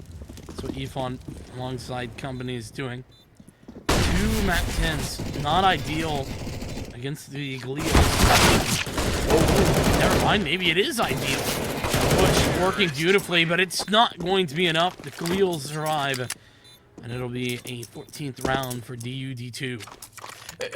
That's what Ifan alongside company is doing. 2 MAC 10s, not ideal against the Gleals. Oh, never mind, maybe it is ideal. Push working beautifully, but it's not going to be enough. The Gleals survive, and it'll be a 14th round for DUD2.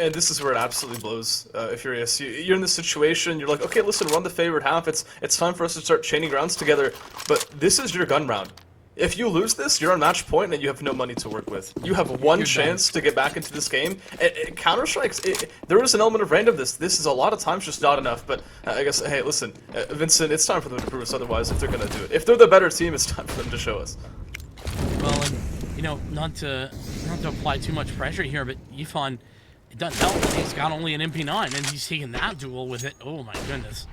And this is where it absolutely blows. If you're ASU, you're in this situation. You're like, okay, listen, run the favored half. It's time for us to start chaining rounds together. But this is your gun round. If you lose this, you're on match point and you have no money to work with. You have one chance to get back into this game. Counter-Strikes, there is an element of randomness. This is a lot of times just not enough. But I guess, hey, listen, Vincent, it's time for them to prove us otherwise if they're going to do it. If they're the better team, it's time for them to show us. Well, and, you know, not to apply too much pressure here, but Yifan it doesn't help that he's got only an MP9 and he's taking that duel with it. Oh my goodness.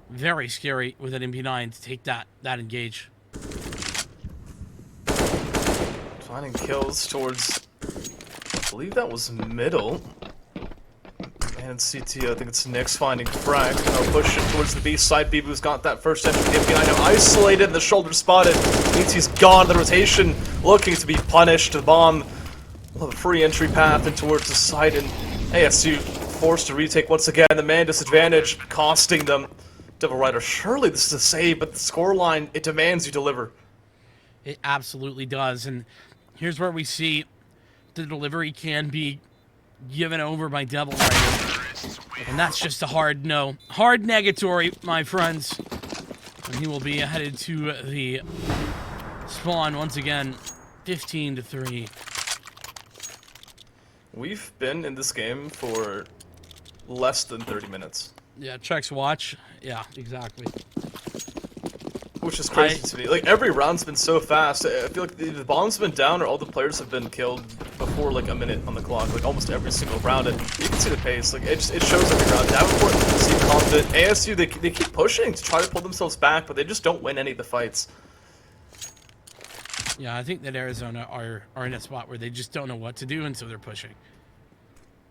Very scary with an MP9 to take that engage. Finding kills towards, I believe that was middle. And CT, I think it's Nick's finding frag. Now push it towards the B side. Bibu's got that first entry. The MP9 now isolated, the shoulder spotted. Means he's gone. The rotation looking to be punished. The bomb will have a free entry path and towards the side. And ASU forced to retake once again. The man disadvantage costing them. Devil Rider, surely this is a save, but the scoreline, it demands you deliver. It absolutely does. And here's where we see the delivery can be given over by Devil Rider. And that's just a hard no. Hard negatory, my friends. And he will be headed to the spawn once again, 15-3. We've been in this game for less than 30 minutes. Yeah, checks watch. Yeah, exactly. Which is crazy to me. Like, every round's been so fast. I feel like the bomb's been down or all the players have been killed before, like, a minute on the clock. Like, almost every single round. And you can see the pace. Like, it shows every round. Davenport seem confident. ASU, they keep pushing to try to pull themselves back, but they just don't win any of the fights. Yeah, I think that Arizona are in a spot where they just don't know what to do, and so they're pushing.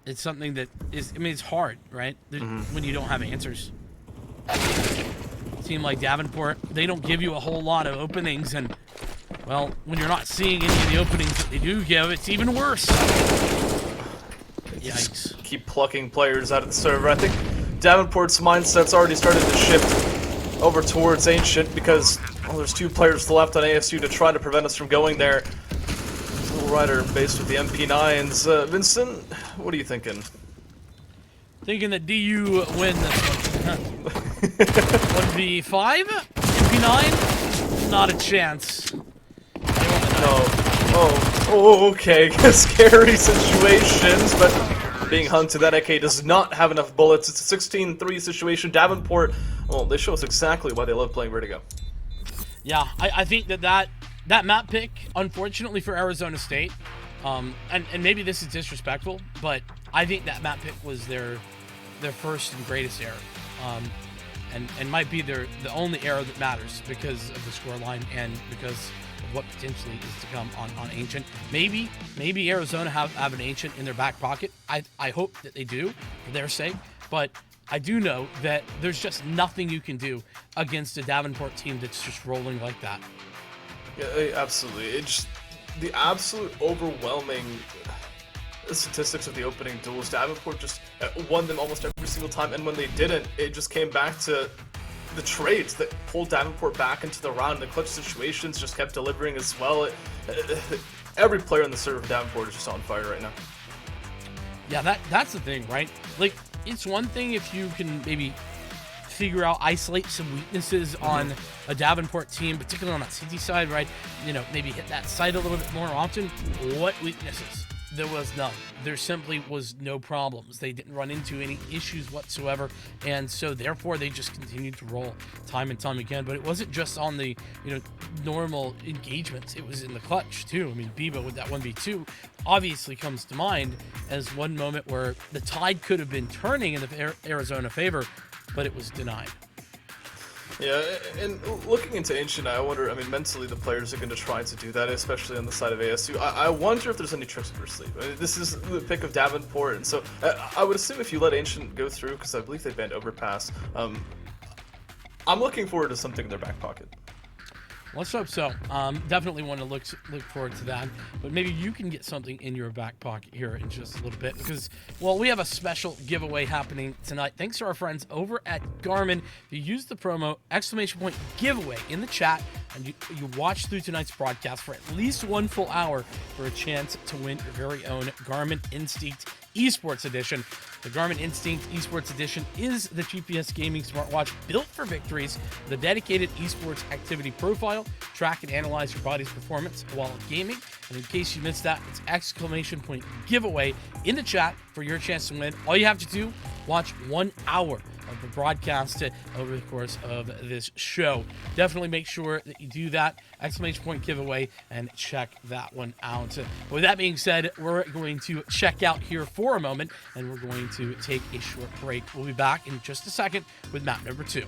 It's something that is, I mean, it's hard, right? When you don't have answers. A team like Davenport, they don't give you a whole lot of openings, and, well, when you're not seeing any of the openings that they do give, it's even worse. Yikes. Keep plucking players out of the server. I think Davenport's mindset's already started to shift over towards Ancient because, well, there's 2 players left on ASU to try to prevent us from going there. Little Rider based with the MP9s. Vincent, what are you thinking? Thinking that DU win this one. 1v5? MP9? Not a chance. No. Oh, okay. Scary situations, but being hunted, that AK does not have enough bullets. It's a 16-3 situation. Davenport, well, they show us exactly why they love playing Vertigo. Yeah, I think that map pick, unfortunately for Arizona State, and maybe this is disrespectful, but I think that map pick was their first and greatest error, and might be the only error that matters because of the scoreline and because of what potentially is to come on Ancient. Maybe Arizona have an Ancient in their back pocket. I hope that they do for their sake, but I do know that there's just nothing you can do against a Davenport team that's just rolling like that. Yeah, absolutely. It's the absolute overwhelming statistics of the opening duels. Davenport just won them almost every single time, and when they didn't, it just came back to the trades that pulled Davenport back into the round. The clutch situations just kept delivering as well. Every player in the server of Davenport is just on fire right now. Yeah, that's the thing, right? Like, it's one thing if you can maybe figure out, isolate some weaknesses on a Davenport team, particularly on that CT side, right? You know, maybe hit that side a little bit more often. What weaknesses? There was none. There simply was no problems. They didn't run into any issues whatsoever, and so therefore they just continued to roll time and time again. But it wasn't just on the normal engagements. It was in the clutch too. I mean, Biba with that 1v2 obviously comes to mind as one moment where the tide could have been turning in the Arizona favor, but it was denied. Yeah, and looking into Ancient, I wonder, I mean, mentally the players are going to try to do that, especially on the side of ASU. I wonder if there's any tricks up their sleeve. I mean, this is the pick of Davenport, and so I would assume if you let Ancient go through, because I believe they banned Overpass, I'm looking forward to something in their back pocket. Let's hope so. Definitely want to look forward to that. But maybe you can get something in your back pocket here in just a little bit because, well, we have a special giveaway happening tonight. Thanks to our friends over at Garmin. If you use the promo !giveaway in the chat and you watch through tonight's broadcast for at least 1 full hour for a chance to win your very own Garmin Instinct Esports Edition. The Garmin Instinct Esports Edition is the GPS gaming smartwatch built for victories with a dedicated esports activity profile. Track and analyze your body's performance while gaming. And in case you missed that, it's !giveaway in the chat for your chance to win. All you have to do, watch 1 hour of the broadcast over the course of this show. Definitely make sure that you do that. Exclamation point giveaway, and check that one out. With that being said, we're going to check out here for a moment, and we're going to take a short break. We'll be back in just a second with map number 2.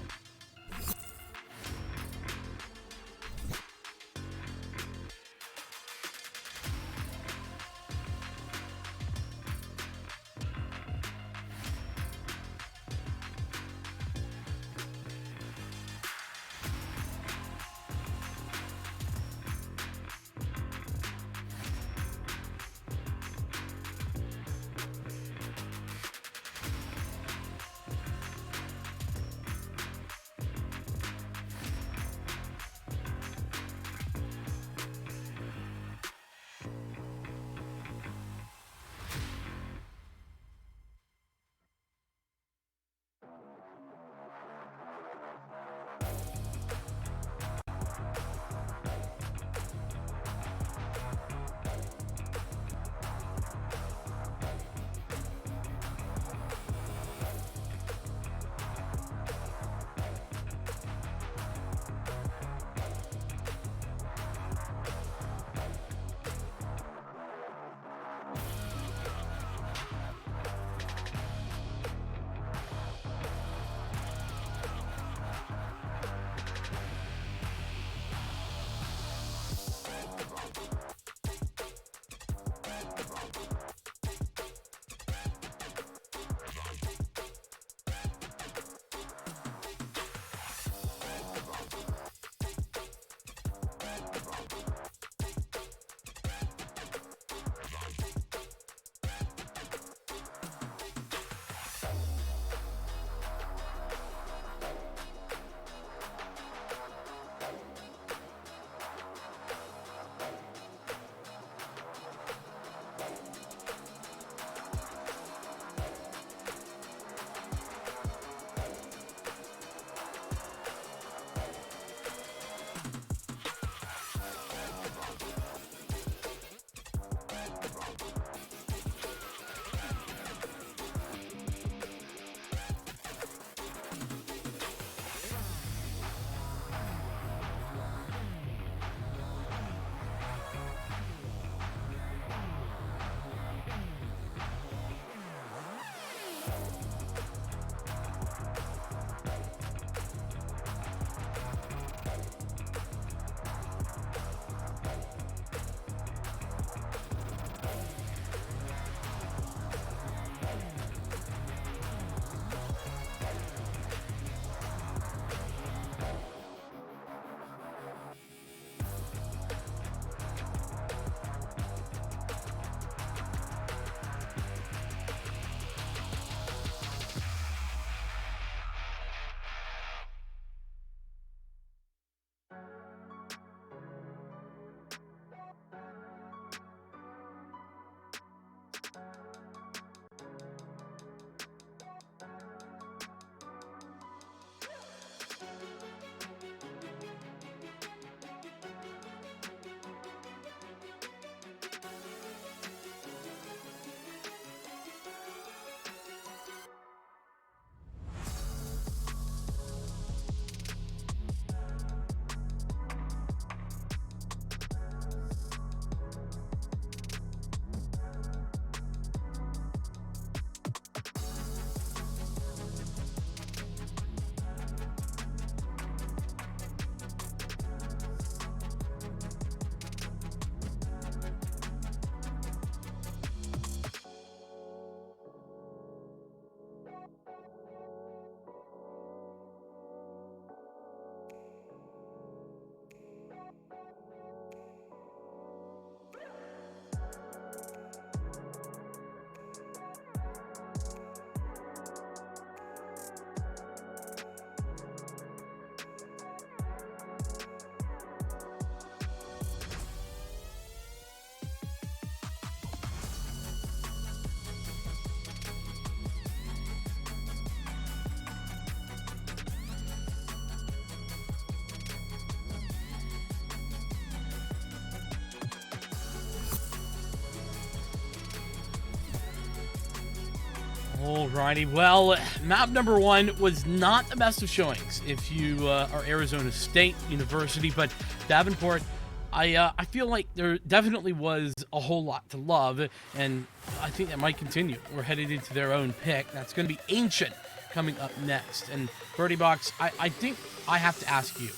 Alrighty, well, map number 1 was not the best of showings if you are Arizona State University, but Davenport, I feel like there definitely was a whole lot to love, and I think that might continue. We're headed into their own pick. That's going to be Ancient coming up next. And Birdie Box, I think I have to ask you,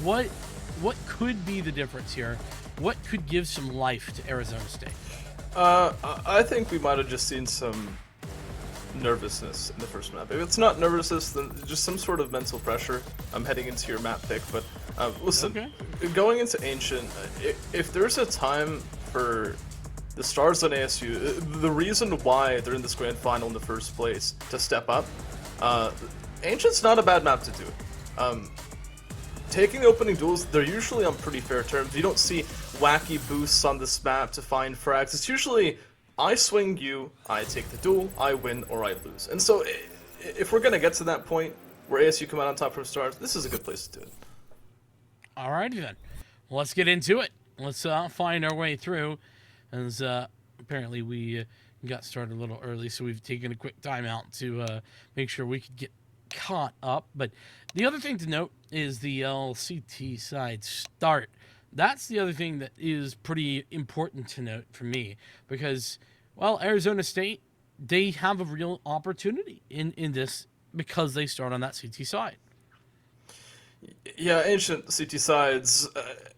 what could be the difference here? What could give some life to Arizona State? I think we might have just seen some nervousness in the first map. If it's not nervousness, then just some sort of mental pressure. I'm heading into your map pick, but listen, going into Ancient, if there's a time for the Stars on ASU, the reason why they're in this grand final in the first place, to step up, Ancient's not a bad map to do it. Taking the opening duels, they're usually on pretty fair terms. You don't see wacky boosts on this map to find frags. It's usually, I swing you, I take the duel, I win, or I lose. And so, if we're going to get to that point where ASU come out on top from Stars, this is a good place to do it. Alrighty then. Well, let's get into it. Let's find our way through. As apparently we got started a little early, so we've taken a quick timeout to make sure we could get caught up. But the other thing to note is the LCT side start. That's the other thing that is pretty important to note for me, because, well, Arizona State, they have a real opportunity in this because they start on that CT side. Yeah, Ancient CT sides,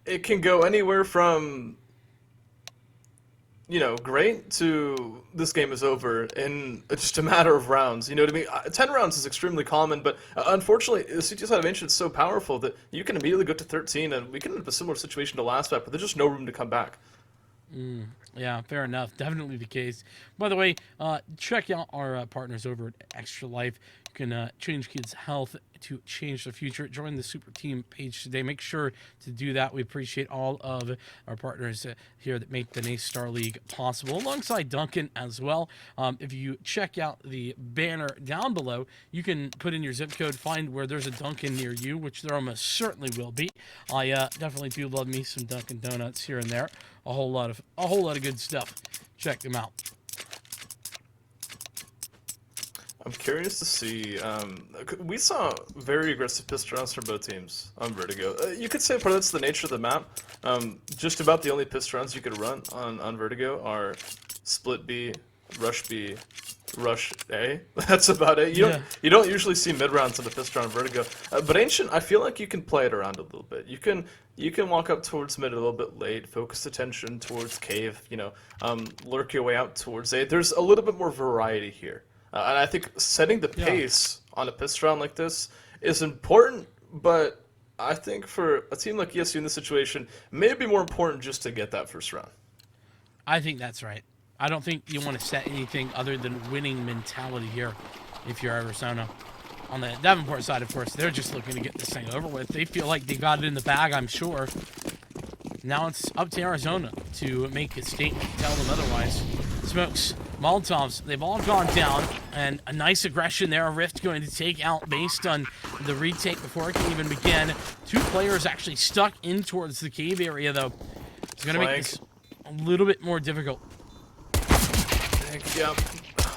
it can go anywhere from, you know, great to this game is over in just a matter of rounds. You know what I mean? 10 rounds is extremely common, but unfortunately, the CT side of Ancient is so powerful that you can immediately go to 13, and we can end up in a similar situation to last map, but there's just no room to come back. Yeah, fair enough. Definitely the case. By the way, check out our partners over at Extra Life. You can change kids' health to change the future. Join the Super Team page today. Make sure to do that. We appreciate all of our partners here that make the NACE Star League possible, alongside Duncan as well. If you check out the banner down below, you can put in your zip code, find where there's a Duncan near you, which there almost certainly will be. I definitely do love me some Dunkin' Donuts here and there. A whole lot of good stuff. Check them out. I'm curious to see, we saw very aggressive pistol rounds from both teams on Vertigo. You could say part of that's the nature of the map. Just about the only pistol rounds you could run on Vertigo are split B, rush A. That's about it. You don't usually see mid rounds on the pistol round Vertigo. But Ancient, I feel like you can play it around a little bit. You can walk up towards mid a little bit late, focus attention towards cave, you know, lurk your way out towards A. There's a little bit more variety here. And I think setting the pace on a pistol round like this is important, but I think for a team like ESU in this situation, it may be more important just to get that first round. I think that's right. I don't think you want to set anything other than winning mentality here if you're Arizona. On the Davenport side, of course, they're just looking to get this thing over with. They feel like they got it in the bag, I'm sure. Now it's up to Arizona to make a statement, tell them otherwise. Smokes, Molotovs, they've all gone down, and a nice aggression there. A Rift going to take out based on the retake before it can even begin. 2 players actually stuck in towards the cave area, though. It's going to make this a little bit more difficult. Yeah,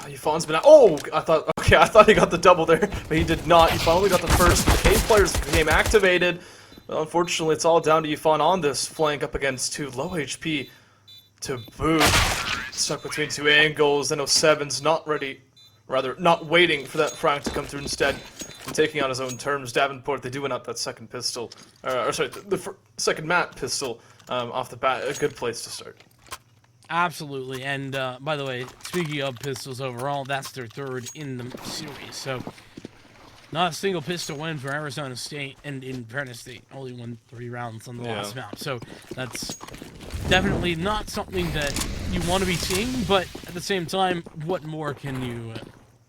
Yufan's been out. Oh, I thought he got the double there, but he did not. He finally got the first. The cave players became activated. Well, unfortunately, it's all down to Yufan on this flank up against 2 low HP to boot. Stuck between 2 angles. N07's not waiting for that frag to come through instead. And taking on his own terms. Davenport, they do win out that second pistol. The second mat pistol off the bat. A good place to start. Absolutely. And by the way, speaking of pistols overall, that's their 3rd in the series. So not a single pistol win for Arizona State, and in fairness, they only won 3 rounds on the last map. So that's definitely not something that you want to be seeing, but at the same time, what more can you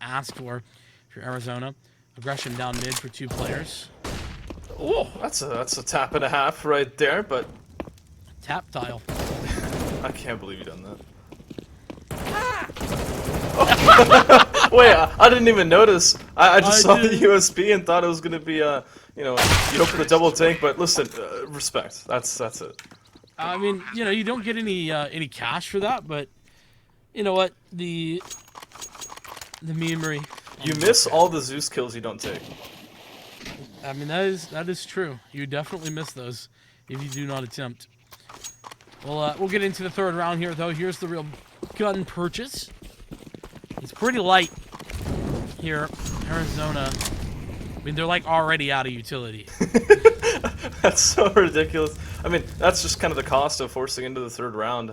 ask for if you're Arizona? Aggression down mid for 2 players. Oh, that's a tap and a half right there, but Tap tile. I can't believe you done that. Wait, I didn't even notice. I just saw the USB and thought it was gonna be you know, you hope for the double tank, but listen, respect. That's it. I mean, you know, you don't get any cash for that, but you know what? The the memory. You miss all the Zeus kills you don't take. I mean, that is true. You definitely miss those if you do not attempt. Well, we'll get into the third round here, though. Here's the real gun purchase. It's pretty light here, Arizona. I mean, they're like already out of utility. That's so ridiculous. I mean, that's just kind of the cost of forcing into the third round.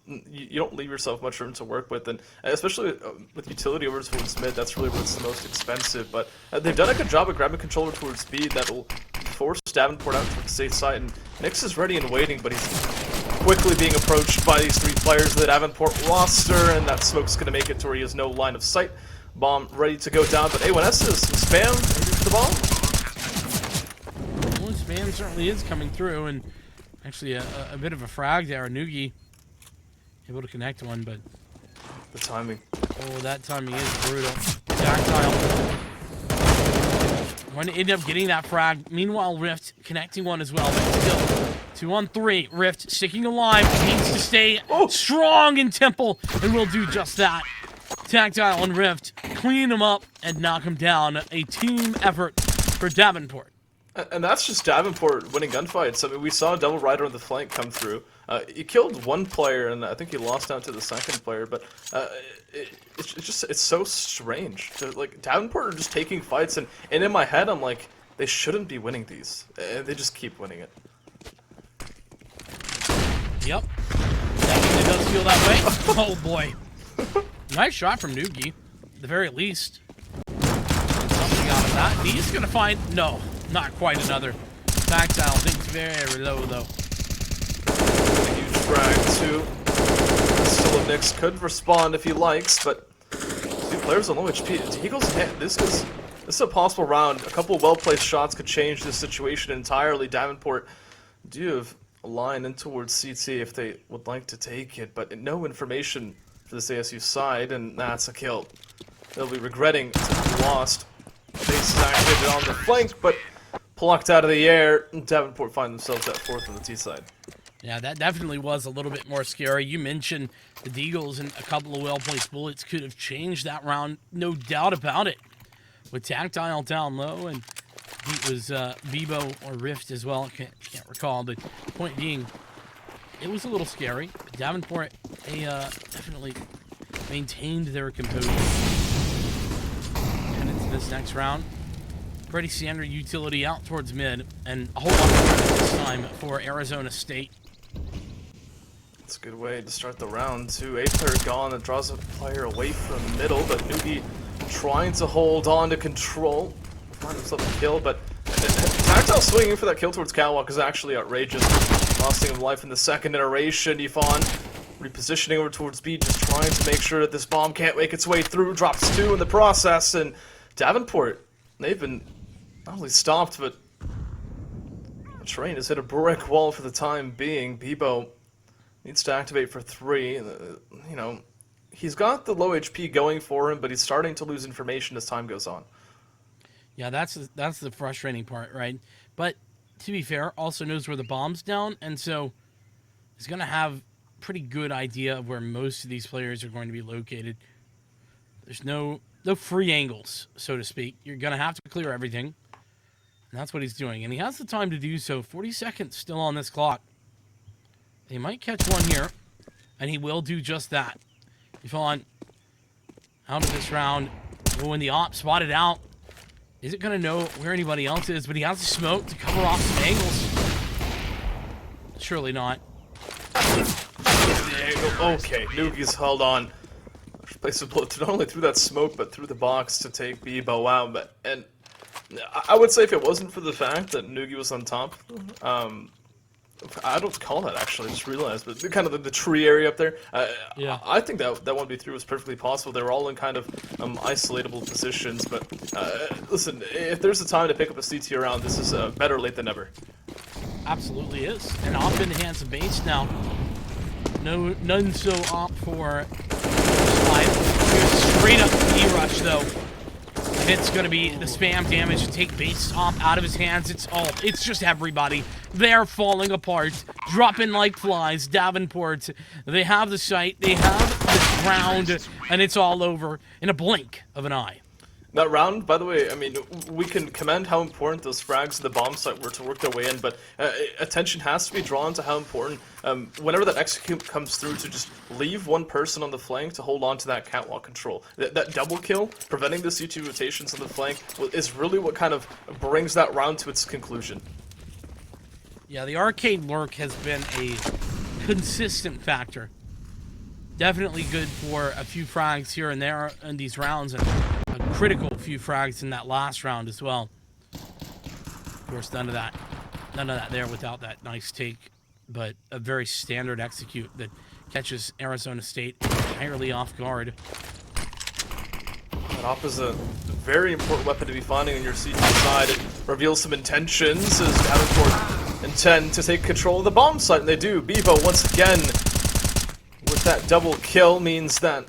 You don't leave yourself much room to work with, and especially with utility over towards mid, that's really what's the most expensive. But they've done a good job of grabbing controller towards speed that will force Davenport out to the safe side. And Nyx is ready and waiting, but he's quickly being approached by these three players of the Davenport roster, and that smoke's going to make it to where he has no line of sight. Bomb ready to go down, but A1S is spam the bomb. Well, spam certainly is coming through, and actually a bit of a frag there. Nugi able to connect one, but the timing. Oh, that timing is brutal. Tactile. Going to end up getting that frag. Meanwhile, Rift connecting one as well, but still 2 on 3. Rift sticking alive, needs to stay strong in Temple, and will do just that. Tactile and Rift clean him up and knock him down. A team effort for Davenport. And that's just Davenport winning gunfights. I mean, we saw Devil Rider on the flank come through. He killed one player, and I think he lost out to the second player. But it's so strange. Like, Davenport are just taking fights, and in my head, I'm like, they shouldn't be winning these. And they just keep winning it. Yep. Definitely does feel that way. Oh, boy. Nice shot from Nugi, at the very least. Something out of that. He's going to find... No, not quite another. Tactile thing's very low, though. A huge frag, too. Still, Nyx could respond if he likes, but... Two players on low HP. Deagle's hit. This is a possible round. A couple well-placed shots could change this situation entirely. Davenport do have a line in towards CT if they would like to take it, but no information for this ASU side, and that's a kill. They'll be regretting to have lost. Base is activated on the flank, but plucked out of the air. Davenport find themselves at 4th on the T side. Yeah, that definitely was a little bit more scary. You mentioned the Deagles and a couple of well-placed bullets could have changed that round, no doubt about it. With Tactile down low, and it was Bebo or Rift as well, can't recall, but point being, it was a little scary. Davenport, they definitely maintained their composure. And into this next round, pretty standard utility out towards mid, and a whole lot of this time for Arizona State. It's a good way to start the round, too. A player gone, that draws a player away from the middle, but Nugi trying to hold on to control. Find himself a kill, but Tactile swinging for that kill towards Catwalk is actually outrageous. Costing him life in the second iteration. Yvonne repositioning over towards B, just trying to make sure that this bomb can't make its way through. Drops 2 in the process, and Davenport, they've been not only stopped, but the train has hit a brick wall for the time being. Bebo needs to activate for 3. You know, he's got the low HP going for him, but he's starting to lose information as time goes on. Yeah, that's the frustrating part, right? But to be fair, also knows where the bomb's down, and so he's going to have a pretty good idea of where most of these players are going to be located. There's no free angles, so to speak. You're going to have to clear everything, and that's what he's doing. And he has the time to do so. 40 seconds still on this clock. They might catch one here, and he will do just that. Yvonne out of this round. When the op spotted out, isn't going to know where anybody else is, but he has the smoke to cover off some angles. Surely not. Okay, Nugi's held on. Place a bullet not only through that smoke, but through the box to take Bebo out. And I would say if it wasn't for the fact that Nugi was on top, I don't call that actually, I just realized, but kind of the tree area up there, yeah. I think that 1v3 was perfectly possible. They were all in kind of isolatable positions, but listen, if there's a time to pick up a CT round, this is better late than never. Absolutely is. And off in the hands of base now. None so op for slide. Here's straight up E-rush though. It's going to be the spam damage to take base op out of his hands. It's just everybody. They're falling apart, dropping like flies. Davenport, they have the sight, they have the round, and it's all over in a blink of an eye. That round, by the way, I mean, we can commend how important those frags at the bomb site were to work their way in, but attention has to be drawn to how important, whenever that execute comes through, to just leave one person on the flank to hold on to that catwalk control. That double kill, preventing the C2 rotations on the flank, is really what kind of brings that round to its conclusion. Yeah, the arcade lurk has been a consistent factor. Definitely good for a few frags here and there in these rounds, and a critical few frags in that last round as well. Of course, none of that there without that nice take, but a very standard execute that catches Arizona State entirely off guard. That op is a very important weapon to be finding on your C2 side. It reveals some intentions as Davenport intend to take control of the bomb site, and they do. Bevo once again with that double kill means that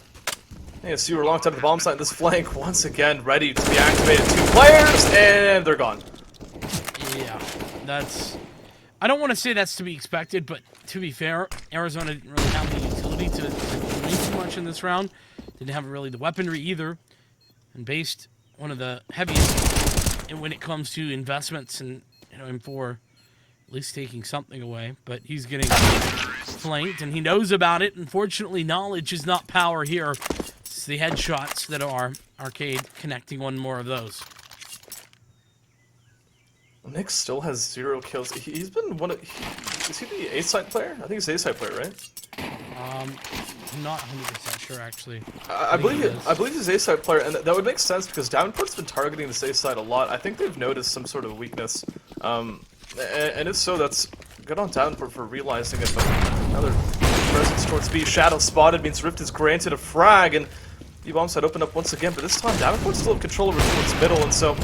ASU are locked out of the bomb site. This flank once again ready to be activated. 2 players, and they're gone. Yeah, I don't want to say that's to be expected, but to be fair, Arizona didn't really have the utility to do too much in this round. Didn't have really the weaponry either, and based one of the heaviest when it comes to investments and for at least taking something away. But he's getting flanked, and he knows about it. Unfortunately, knowledge is not power here. It's the headshots that are arcade connecting one more of those. Nick still has 0 kills. He's been one of... Is he the A-side player? I think he's the A-side player, right? I'm not 100% sure, actually. I believe he's A-side player, and that would make sense because Davenport's been targeting this A-side a lot. I think they've noticed some sort of weakness. And if so, that's good on Davenport for realizing it, but another presence towards B. Shadow spotted means Rift is granted a frag, and B-bomb side opened up once again, but this time Davenport still have control over towards middle, and so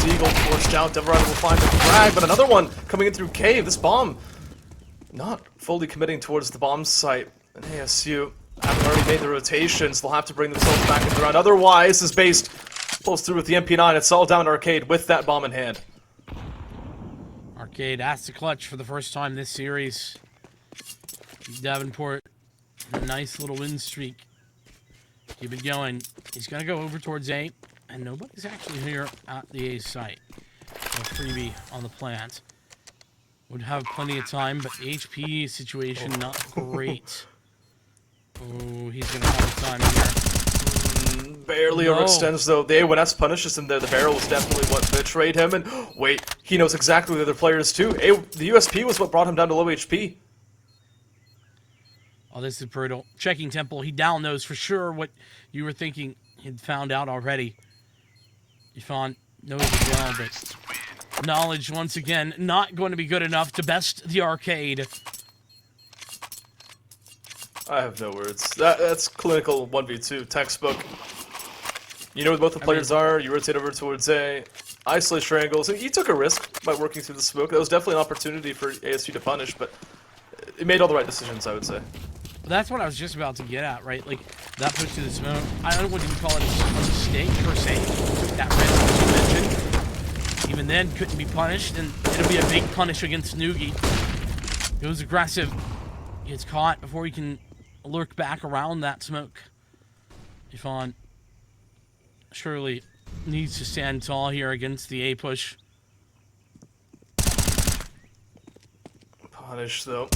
Deagle forced out. Devil Rider will find the frag, but another one coming in through cave. This bomb not fully committing towards the bomb site, and ASU haven't already made the rotations. They'll have to bring themselves back into the round. Otherwise, this Based pulls through with the MP9. It's all down Arcade with that bomb in hand. Arcade has to clutch for the first time this series. Davenport, a nice little win streak. Keep it going. He's going to go over towards A, and nobody's actually here at the A site. No freebie on the plant. Would have plenty of time, but the HP situation not great. Oh, he's going to have time here. Barely overextends, though. The A1S punishes him there. The barrel was definitely what betrayed him. And wait, he knows exactly the other players, too. The USP was what brought him down to low HP. Oh, this is brutal. Checking Temple. He down knows for sure what you were thinking. He'd found out already. Yvonne knows as well, but knowledge, once again, not going to be good enough to best the Arcade. I have no words. That's clinical 1v2 textbook. You know where both the players are, you rotate over towards A, isolate triangles, and you took a risk by working through the smoke. That was definitely an opportunity for ASU to punish, but it made all the right decisions, I would say. That's what I was just about to get at, right? Like, that push to the smoke. I don't know what you call it, a mistake, per se. Took that risk, as you mentioned. Even then, couldn't be punished, and it'll be a big punish against Noogie. Goes aggressive. Gets caught before he can lurk back around that smoke. Yvonne surely needs to stand tall here against the A push. Punish, though.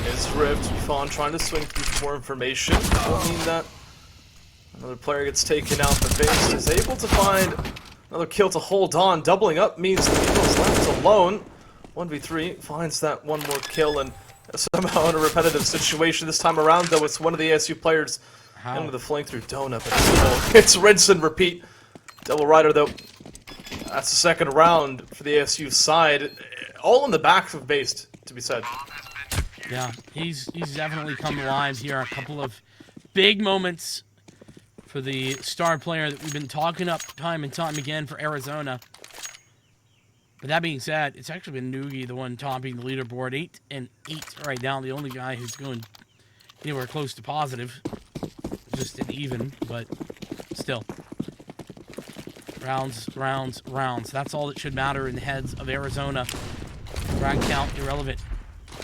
Is Rift. Fawn trying to swing through for more information. Will mean that another player gets taken out, but Based is able to find another kill to hold on. Doubling up means the Eagles left alone. 1v3 finds that one more kill, and somehow in a repetitive situation this time around, though, it's one of the ASU players into the flank through Donut, but it's rinse and repeat. Devil Rider, though, that's the second round for the ASU side. All in the back of Based, to be said. Yeah, he's definitely come alive here. A couple of big moments for the star player that we've been talking up time and time again for Arizona. But that being said, it's actually been Noogie, the one topping the leaderboard. 8 and 8 right now. The only guy who's going anywhere close to positive. Just an even, but still. Rounds, rounds, rounds. That's all that should matter in the heads of Arizona. Frag count, irrelevant.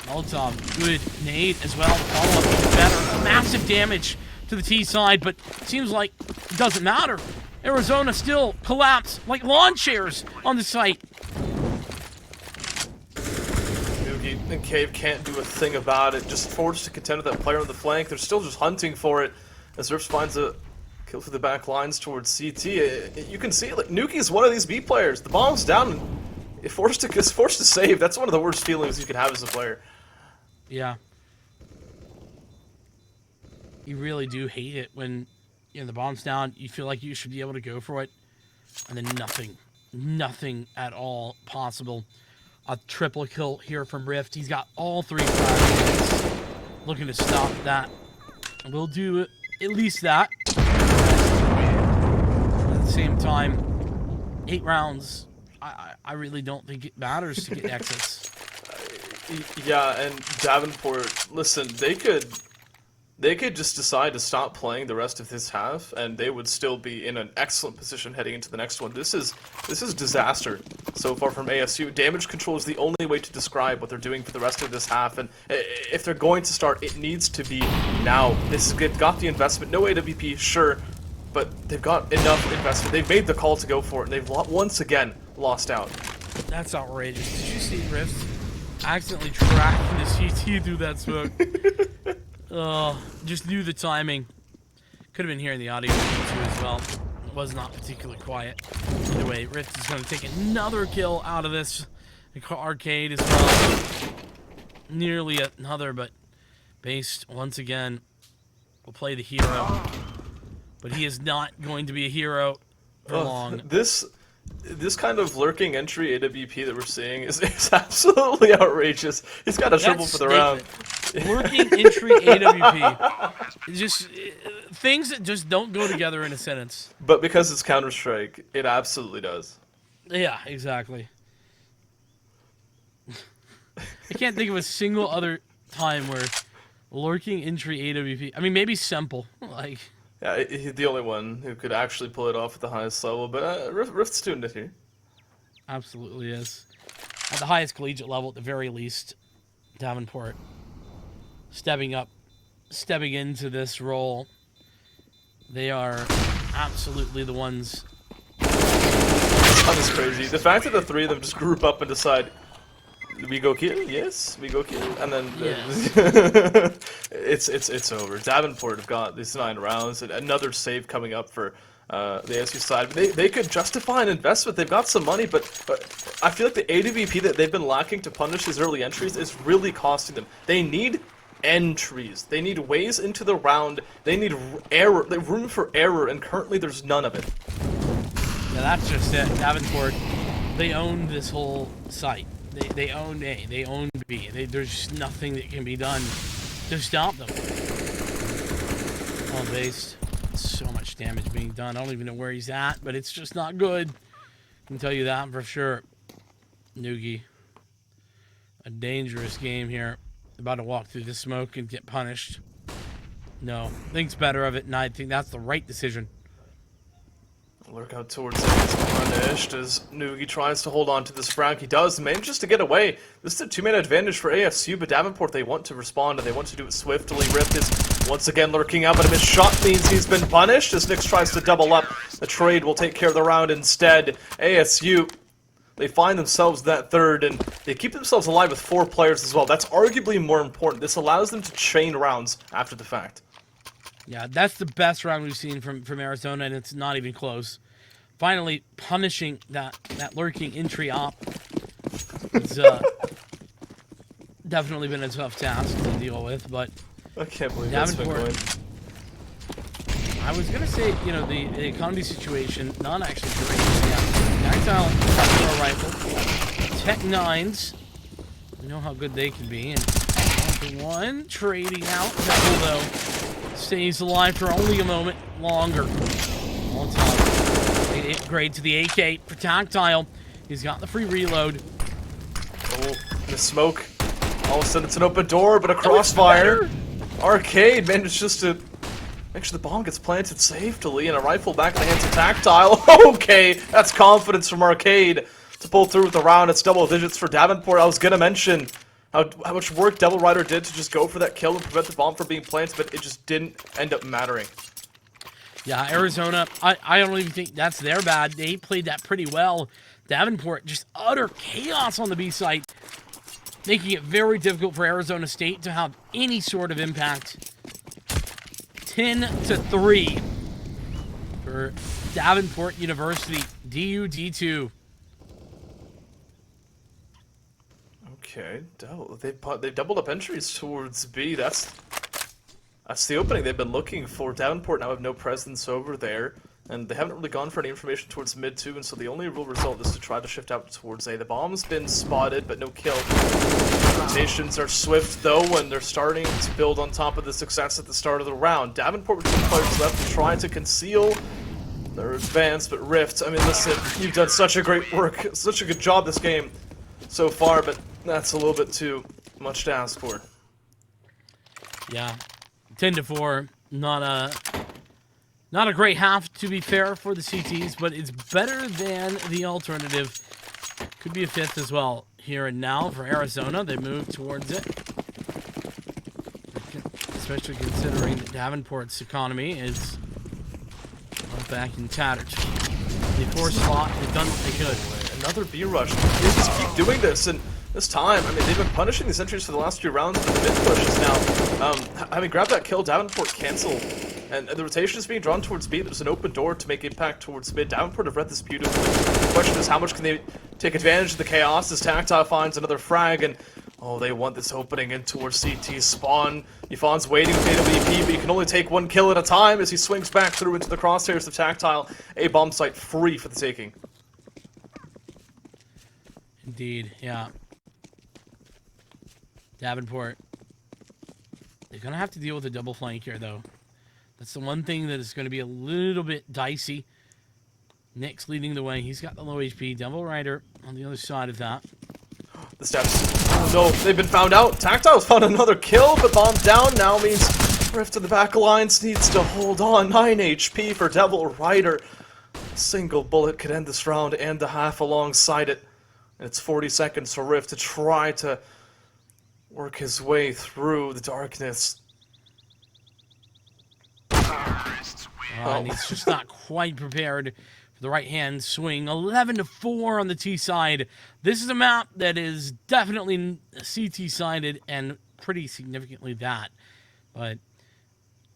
Molotov, good nade as well. The follow-up is better. Massive damage to the T side, but seems like it doesn't matter. Arizona still collapse like lawn chairs on the site. Nugi and Cave can't do a thing about it. Just forced to contend with that player on the flank. They're still just hunting for it as Rift finds a kill through the back lines towards CT. You can see, like, Nuki is one of these B players. The bomb's down and it's forced to save. That's one of the worst feelings you can have as a player. Yeah. You really do hate it when, you know, the bomb's down, you feel like you should be able to go for it, and then nothing at all possible. A triple kill here from Rift. He's got all 3 flags. Looking to stop that. We'll do at least that. At the same time, 8 rounds. I really don't think it matters to get Nexus. Yeah, and Davenport, listen, they could just decide to stop playing the rest of this half, and they would still be in an excellent position heading into the next one. This is disaster so far from ASU. Damage control is the only way to describe what they're doing for the rest of this half, and if they're going to start, it needs to be now. They've got the investment, no AWP, sure, but they've got enough investment. They've made the call to go for it, and they've once again lost out. That's outrageous. Did you see Rift accidentally tracking the CT through that smoke? Oh, just knew the timing. Could have been hearing the audio too as well. It was not particularly quiet. Either way, Rift is going to take another kill out of this. Arcade as well. Nearly another, but Based, once again, will play the hero. But he is not going to be a hero for long. This kind of lurking entry AWP that we're seeing is absolutely outrageous. He's got a triple for the round. Lurking entry AWP. Just things that just don't go together in a sentence. But because it's Counter-Strike, it absolutely does. Yeah, exactly. I can't think of a single other time where lurking entry AWP. I mean, maybe Simple. Like. Yeah, he's the only one who could actually pull it off at the highest level, but Rift's doing it here. Absolutely is. At the highest collegiate level, at the very least, Davenport stepping up, stepping into this role. They are absolutely the ones. That is crazy. The fact that the three of them just group up and decide, we go kill? Yes, we go kill. And then it's over. Davenport have got these 9 rounds and another save coming up for the ASU side. They could justify an investment. They've got some money, but I feel like the AWP that they've been lacking to punish these early entries is really costing them. They need entries. They need ways into the round. They need room for error, and currently there's none of it. Yeah, that's just it. Davenport, they own this whole site. They own A, they own B. There's just nothing that can be done to stop them. All based. So much damage being done. I don't even know where he's at, but it's just not good. I can tell you that for sure. Noogie. A dangerous game here. About to walk through the smoke and get punished. No. Thinks better of it, and I think that's the right decision. Lurk out towards it, gets punished as Noogie tries to hold on to this frag. He does, manages to get away. This is a 2-man advantage for ASU, but Davenport, they want to respond, and they want to do it swiftly. Rift is once again lurking out, but a missed shot means he's been punished as Nyx tries to double up. The trade will take care of the round instead. ASU, they find themselves that third, and they keep themselves alive with 4 players as well. That's arguably more important. This allows them to chain rounds after the fact. Yeah, that's the best round we've seen from Arizona, and it's not even close. Finally, punishing that lurking entry op. It's definitely been a tough task to deal with, but I can't believe that's been going. I was gonna say, you know, the economy situation, not actually great. Yeah, Tactile for a rifle. Tech 9s, we know how good they can be, and 1-1 trading out. Devil though stays alive for only a moment longer. On top, they upgrade to the AK for Tactile. He's got the free reload. Oh, the smoke. All of a sudden it's an open door, but a crossfire. Arcade manages just to make sure the bomb gets planted safely, and a rifle back in the hands of Tactile. Okay, that's confidence from Arcade to pull through with the round. It's double digits for Davenport. I was gonna mention how much work Devil Rider did to just go for that kill and prevent the bomb from being planted, but it just didn't end up mattering. Yeah, Arizona, I don't even think that's their bad. They played that pretty well. Davenport, just utter chaos on the B site, making it very difficult for Arizona State to have any sort of impact. 10-3 for Davenport University, DU D2. Okay, they've doubled up entries towards B. That's the opening they've been looking for. Davenport now have no presence over there, and they haven't really gone for any information towards mid too, and so the only real result is to try to shift out towards A. The bomb's been spotted, but no kill. Rotations are swift though, when they're starting to build on top of the success at the start of the round. Davenport with 2 players left trying to conceal their advance, but Rift, I mean, listen, you've done such a great work, such a good job this game so far, but that's a little bit too much to ask for. Yeah, 10-4. Not a great half, to be fair, for the CTs, but it's better than the alternative. Could be a 5th as well. Here and now for Arizona, they move towards it. Especially considering that Davenport's economy is back in tatters. They forced spot, they've done what they could. Another B rush. They just keep doing this, and this time, I mean, they've been punishing these entries for the last few rounds, but the mid push is now, having grabbed that kill, Davenport canceled, and the rotation is being drawn towards B. There's an open door to make impact towards mid. Davenport have read this beautifully. The question is, how much can they take advantage of the chaos as Tactile finds another frag, and oh, they want this opening in towards CT spawn. Yvonne's waiting with AWP, but you can only take 1 kill at a time as he swings back through into the crosshairs of Tactile. A bomb site free for the taking. Indeed, yeah. Davenport. They're going to have to deal with a double flank here, though. That's the one thing that is going to be a little bit dicey. Nick's leading the way. He's got the low HP. Devil Rider on the other side of that. The steps. Oh no, they've been found out. Tactile's found another kill, but bomb down now means Rift to the back alliance needs to hold on. 9 HP for Devil Rider. A single bullet could end this round and the half alongside it. And it's 40 seconds for Rift to try to work his way through the darkness. And he's just not quite prepared for the right-hand swing. 11-4 on the T side. This is a map that is definitely CT-sided and pretty significantly that. But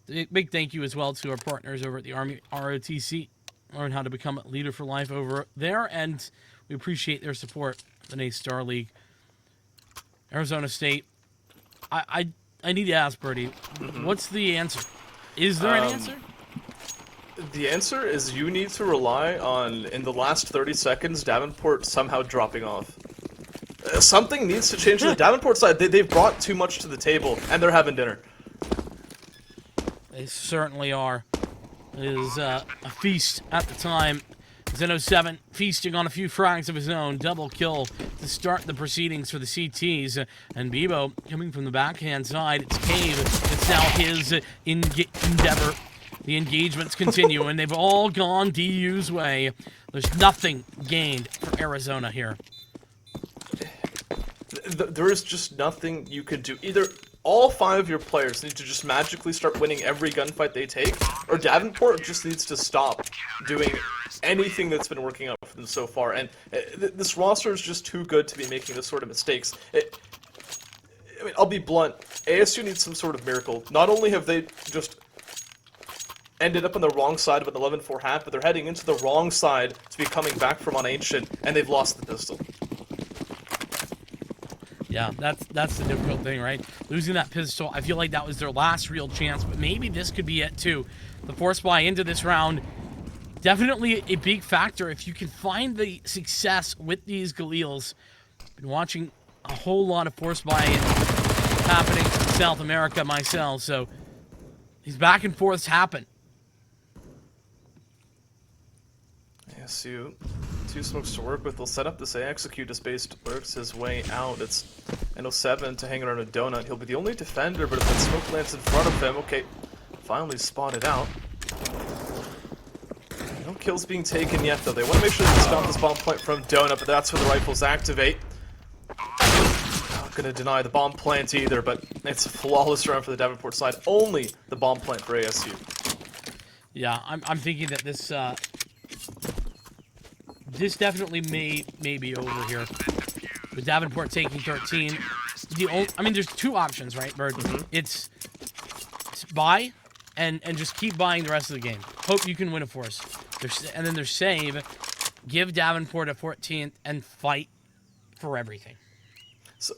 big thank you as well to our partners over at the Army ROTC. Learn how to become a leader for life over there, and we appreciate their support in the Star League. Arizona State. I need to ask Birdie, what's the answer? Is there an answer? The answer is you need to rely on, in the last 30 seconds, Davenport somehow dropping off. Something needs to change on the Davenport side. They've brought too much to the table, and they're having dinner. They certainly are. It is a feast at the time. Zen07 feasting on a few frags of his own. Double kill to start the proceedings for the CTs. And Bebo coming from the backhand side. It's Cave. It's now his endeavor. The engagements continue, and they've all gone DU's way. There's nothing gained for Arizona here. There is just nothing you can do. Either all 5 of your players need to just magically start winning every gunfight they take, or Davenport just needs to stop doing anything that's been working out for them so far. And this roster is just too good to be making this sort of mistakes. I mean, I'll be blunt. ASU needs some sort of miracle. Not only have they just ended up on the wrong side of an 11-4 half, but they're heading into the wrong side to be coming back from on Ancient, and they've lost the pistol. Yeah, that's the difficult thing, right? Losing that pistol, I feel like that was their last real chance, but maybe this could be it too. The force buy into this round, definitely a big factor if you can find the success with these Galils. Been watching a whole lot of force buy happening in South America myself, so these back and forths happen. ASU, 2 smokes to work with. They'll set up this execute as Based works his way out. It's N07 to hang around a donut. He'll be the only defender, but if that smoke lands in front of him, okay, finally spotted out. No kills being taken yet, though. They want to make sure they stop this bomb point from donut, but that's where the rifles activate. gonna deny the bomb plant either, but it's a flawless round for the Davenport side. Only the bomb plant for ASU. Yeah, I'm thinking that this this definitely may be over here. With Davenport taking 13. I mean, there's two options, right, Bird? It's buy and just keep buying the rest of the game. Hope you can win it for us. And then there's save. Give Davenport a 14th and fight for everything. So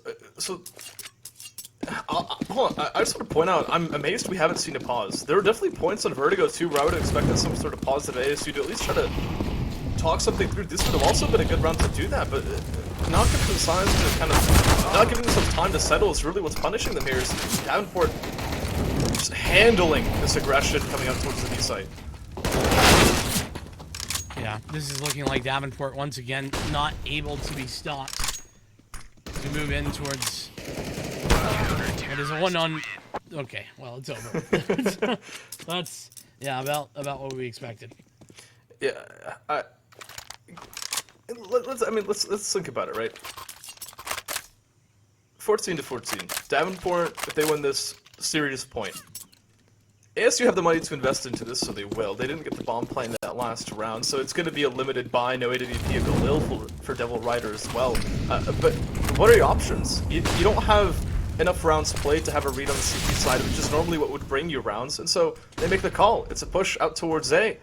hold on. I just want to point out, I'm amazed we haven't seen a pause. There were definitely points on Vertigo too where I would have expected some sort of positive ASU to at least try to talk something through. This would have also been a good round to do that, but not giving them signs to kind of not giving themselves time to settle is really what's punishing them here. Is Davenport just handling this aggression coming out towards the B site. Yeah, this is looking like Davenport once again not able to be stopped. We move in towards. It is a 1-on. Okay, well it's over. That's about what we expected. Yeah, let's think about it, right? 14-14. Davenport, if they win this, serious point. ASU have the money to invest into this, so they will. They didn't get the bomb plane that last round, so it's going to be a limited buy, no AWP of Galil for Devil Rider as well. But what are your options? You don't have enough rounds played to have a read on the CP side, which is normally what would bring you rounds, and so they make the call. It's a push out towards A.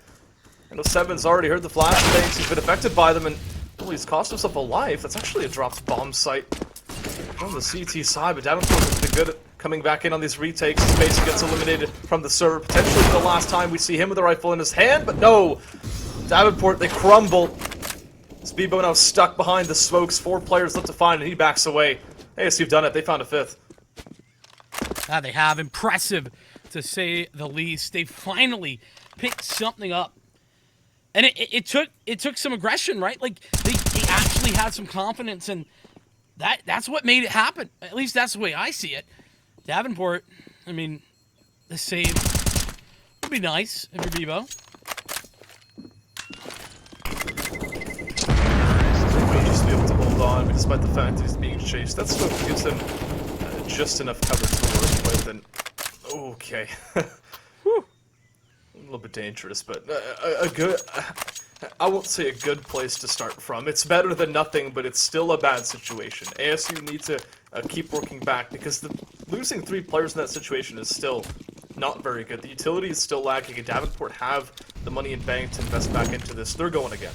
I know Seven's already heard the flashbangs, he's been affected by them, and well, he's cost himself a life. That's actually a dropped bomb site on the CT side, but Davenport has been good at coming back in on these retakes. Space gets eliminated from the server, potentially for the last time we see him with a rifle in his hand, but no! Davenport, they crumble. Speedbo now stuck behind the smokes, 4 players left to find, and he backs away. ASU have done it, they found a 5th. They have. Impressive, to say the least. They finally picked something up. And it took some aggression, right? Like, they actually had some confidence, and that's what made it happen. At least that's the way I see it. Davenport, I mean, the save would be nice if you're Bebo. He'll just be able to hold on, despite the fact that he's being chased. That still gives him just enough cover to work with, and okay. A little bit dangerous, but a good... I won't say a good place to start from. It's better than nothing, but it's still a bad situation. ASU need to keep working back, because losing 3 players in that situation is still not very good. The utility is still lacking, and Davenport have the money in bank to invest back into this. They're going again.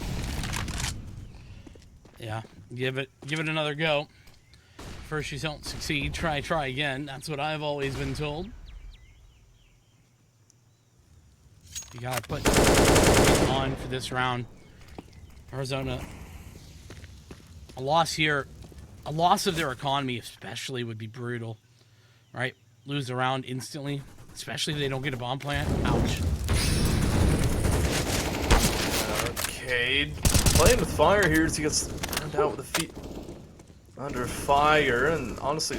Yeah, give it another go. First you don't succeed, try again. That's what I've always been told. You gotta put on for this round. Arizona, a loss here, a loss of their economy especially would be brutal, right? Lose the round instantly, especially if they don't get a bomb plant. Ouch. Okay, playing with fire here as he gets turned out with the feet under fire, and honestly,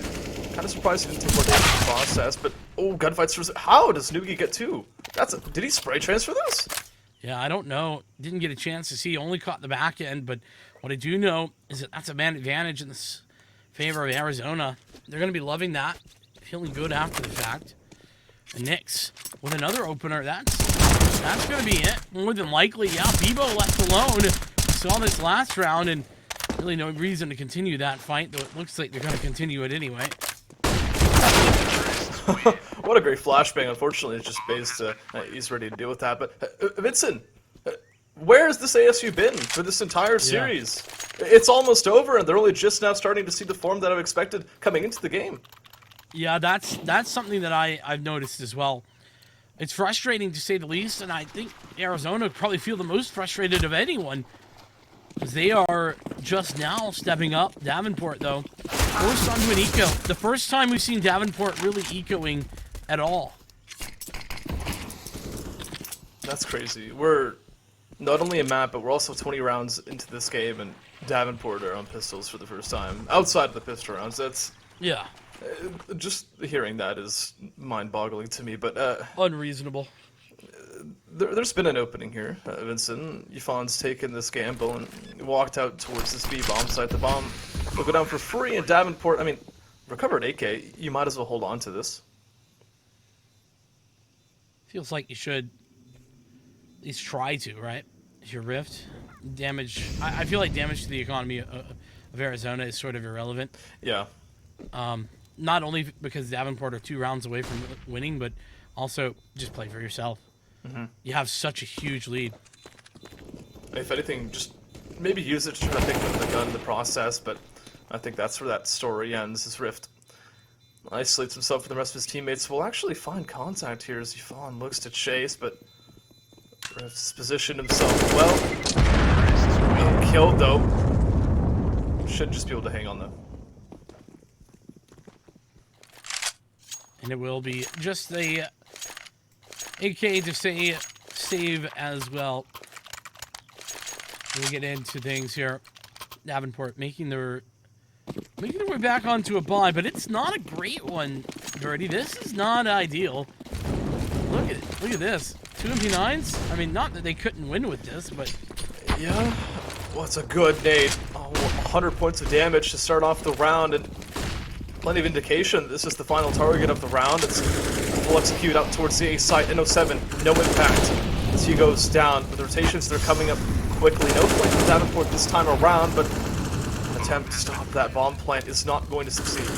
kind of surprised he didn't take more damage in the process, but oh, gunfights. How does Noogie get 2? Did he spray transfer this? Yeah, I don't know. Didn't get a chance to see. Only caught the back end, but what I do know is that that's a man advantage in this favor of Arizona. They're going to be loving that, feeling good after the fact. And Knicks with another opener. That's going to be it. More than likely, yeah. Bebo left alone. We saw this last round, and really no reason to continue that fight, though it looks like they're going to continue it anyway. What a great flashbang. Unfortunately, it's just based. He's ready to deal with that. But Vincent, where has this ASU been for this entire series? Yeah. It's almost over, and they're only just now starting to see the form that I've expected coming into the game. Yeah, that's something that I've noticed as well. It's frustrating to say the least, and I think Arizona probably feel the most frustrated of anyone, because they are just now stepping up. Davenport, though, forced onto an eco. The first time we've seen Davenport really ecoing at all. That's crazy. We're not only a map, but we're also 20 rounds into this game, and Davenport are on pistols for the first time. Outside of the pistol rounds, that's... Yeah. Just hearing that is mind-boggling to me, but... Unreasonable. There's been an opening here, Vincent. Yufan's taken this gamble and walked out towards this B bomb site. The bomb will go down for free, and Davenport, I mean, recovered 8K. You might as well hold on to this. Feels like you should at least try to, right? If you're Rift, damage. I feel like damage to the economy of Arizona is sort of irrelevant. Yeah. Not only because Davenport are 2 rounds away from winning, but also just play for yourself. You have such a huge lead. If anything, just maybe use it to try to pick up the gun in the process, but I think that's where that story ends, as Rift isolates himself from the rest of his teammates. Will actually find contact here as Yvonne looks to chase, but Rift's positioned himself well. Killed, though. Should just be able to hang on, though. And it will be just the AK to say save as well. We get into things here. Davenport making their way back onto a buy, but it's not a great one, Birdie. This is not ideal. Look at this. 2 MP9s? I mean, not that they couldn't win with this, but yeah. Well, it's a good nade. 100 points of damage to start off the round, and plenty of indication this is the final target of the round. We'll execute out towards the A site. N07, no impact as he goes down. With the rotations, they're coming up quickly. No point for Davenport this time around, but an attempt to stop that bomb plant is not going to succeed.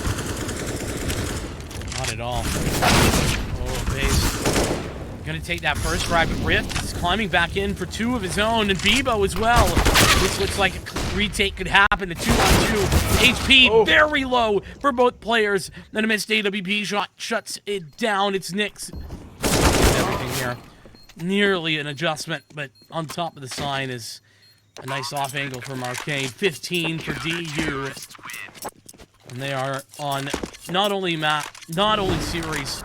not at all. Oh, base. Gonna take that first frag, but Rift is climbing back in for 2 of his own, and Bebo as well. This looks like a retake could happen. A 2-on-2. HP very low for both players. Then a missed AWP shot shuts it down. It's Nyx. Everything here. Nearly an adjustment, but on top of the sign is a nice off angle from Arcade. 15 for DU. And they are on not only series,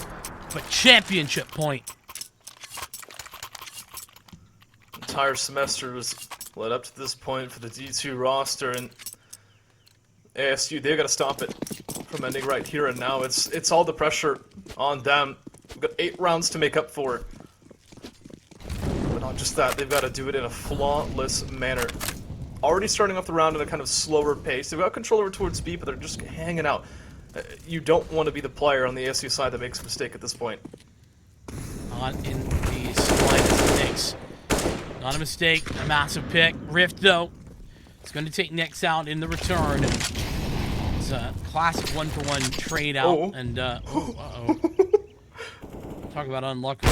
but championship point. Entire semester was led up to this point for the D2 roster, and ASU, they've got to stop it from ending right here and now. It's all the pressure on them. We've got 8 rounds to make up for. But not just that, they've got to do it in a flawless manner. Already starting off the round at a kind of slower pace. They've got control over towards B, but they're just hanging out. You don't want to be the player on the ASU side that makes a mistake at this point. Not in the slightest Nyx. Not a mistake, a massive pick. Rift, though, it's going to take Nyx out in the return. It's a classic 1-for-1 trade out, and uh-oh. Talk about unlucky.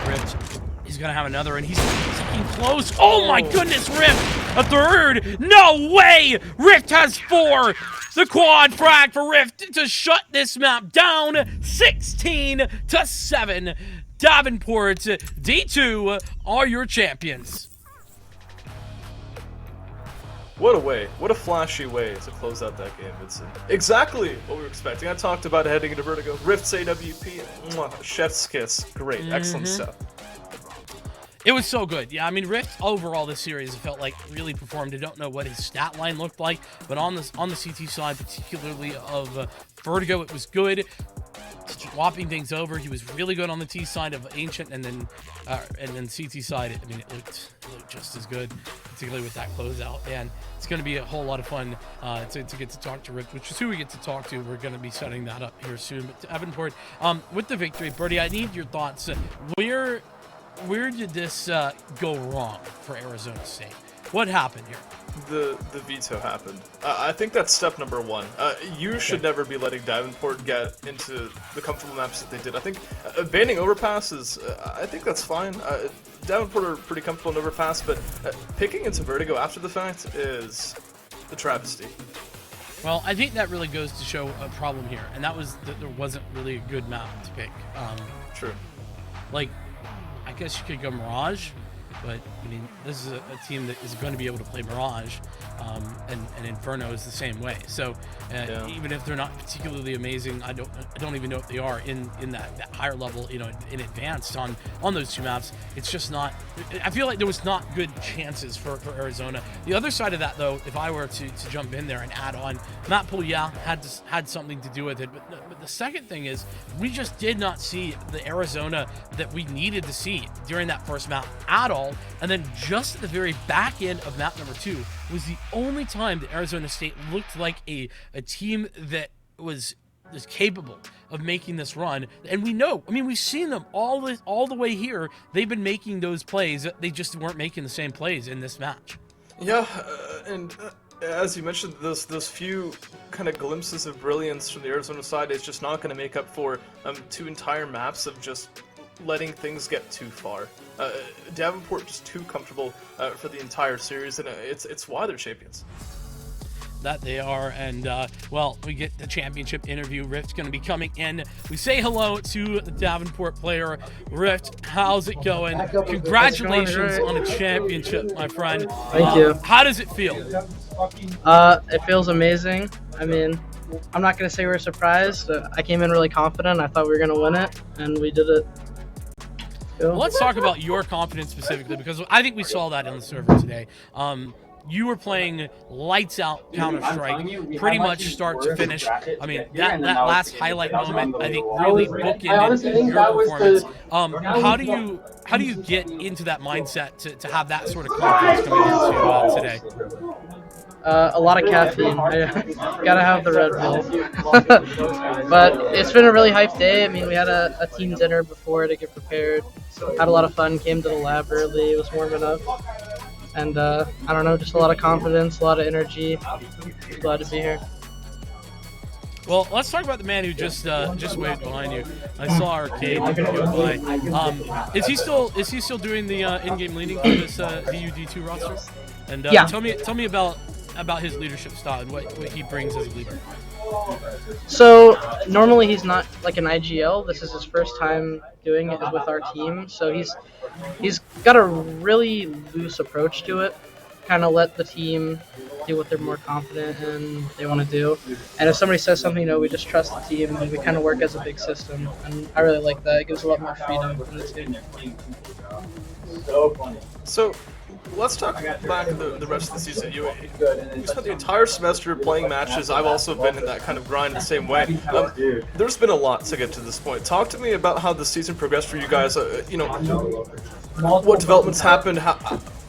Rift, he's going to have another, and he's getting close. Oh my goodness, Rift! A third! No way! Rift has 4! The quad frag for Rift to shut this map down. 16-7. Davenport, D2 are your champions. What a way, what a flashy way to close out that game. It's exactly what we were expecting. I talked about heading into Vertigo. Rift's AWP, mwah, chef's kiss. Great, excellent stuff. It was so good. Yeah, I mean, Rift overall this series felt like really performed. I don't know what his stat line looked like, but on the CT side, particularly of Vertigo, it was good. Swapping things over, he was really good on the T side of Ancient, and then CT side. I mean, it looked just as good, particularly with that closeout. And it's going to be a whole lot of fun to get to talk to Rift, which is who we get to talk to. We're going to be setting that up here soon. But Davenport, with the victory, Birdie, I need your thoughts. Where did this go wrong for Arizona State? What happened here? The veto happened. I think that's step number 1. You should never be letting Davenport get into the comfortable maps that they did. I think banning overpasses, I think that's fine. Davenport are pretty comfortable in overpass, but picking into Vertigo after the fact is a travesty. Well, I think that really goes to show a problem here, and that was that there wasn't really a good map to pick. True. Like, I guess you could go Mirage, but I mean, this is a team that is going to be able to play Mirage, and Inferno is the same way. So even if they're not particularly amazing, I don't even know if they are in that higher level, you know, in advanced on those 2 maps. It's just not. I feel like there was not good chances for Arizona. The other side of that, though, if I were to jump in there and add on, map pool, yeah, had something to do with it. But the second thing is, we just did not see the Arizona that we needed to see during that first map at all. And then just at the very back end of map number 2 was the only time that Arizona State looked like a team that was is capable of making this run. And we know, I mean, we've seen them all the way here. They've been making those plays. They just weren't making the same plays in this match. Yeah, and as you mentioned, those few kind of glimpses of brilliance from the Arizona side is just not going to make up for 2 entire maps of just letting things get too far. Davenport just too comfortable for the entire series, and it's why they're champions. That they are, and well, we get the championship interview. Rift's going to be coming in. We say hello to the Davenport player. Rift, how's it going? Congratulations on a championship, my friend. Thank you. How does it feel? It feels amazing. I mean, I'm not going to say we're surprised. I came in really confident. I thought we were going to win it, and we did it. Well, let's talk about your confidence specifically, because I think we saw that in the server today. You were playing lights out Counter-Strike, pretty much start to finish. I mean, that last highlight moment, I think, really bookended your performance. How do you get into that mindset to have that sort of confidence coming into today? A lot of caffeine. I gotta have the Red Bull. But it's been a really hyped day. I mean, we had a team dinner before to get prepared. Had a lot of fun. Came to the lab early. It was warming up. And I don't know, just a lot of confidence, a lot of energy. Glad to be here. Well, let's talk about the man who just waved behind you. I saw Arcade go by. Is he still doing the in-game leading for this VUD2 roster? And yeah. Tell me about his leadership style and what he brings as a leader. So normally he's not like an IGL. This is his first time doing it with our team. So he's got a really loose approach to it. Kind of let the team do what they're more confident and they want to do. And if somebody says something, we just trust the team and we kind of work as a big system. And I really like that. It gives a lot more freedom in the team. So, let's talk back the rest of the season. You spent the entire semester playing matches. I've also been in that kind of grind the same way. There's been a lot to get to this point. Talk to me about how the season progressed for you guys. What developments happened?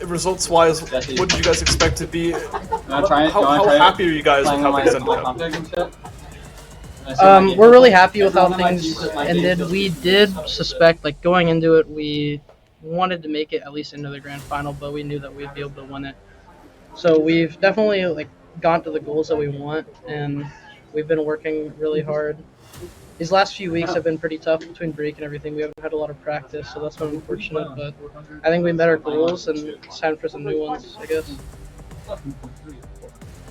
Results-wise, what did you guys expect to be? How happy are you guys with how things ended up? We're really happy with how things ended. We did suspect, going into it, we wanted to make it at least into the grand final, but we knew that we'd be able to win it. So we've definitely gone to the goals that we want, and we've been working really hard. These last few weeks have been pretty tough between break and everything. We haven't had a lot of practice, so that's been unfortunate, but I think we met our goals, and it's time for some new ones, I guess.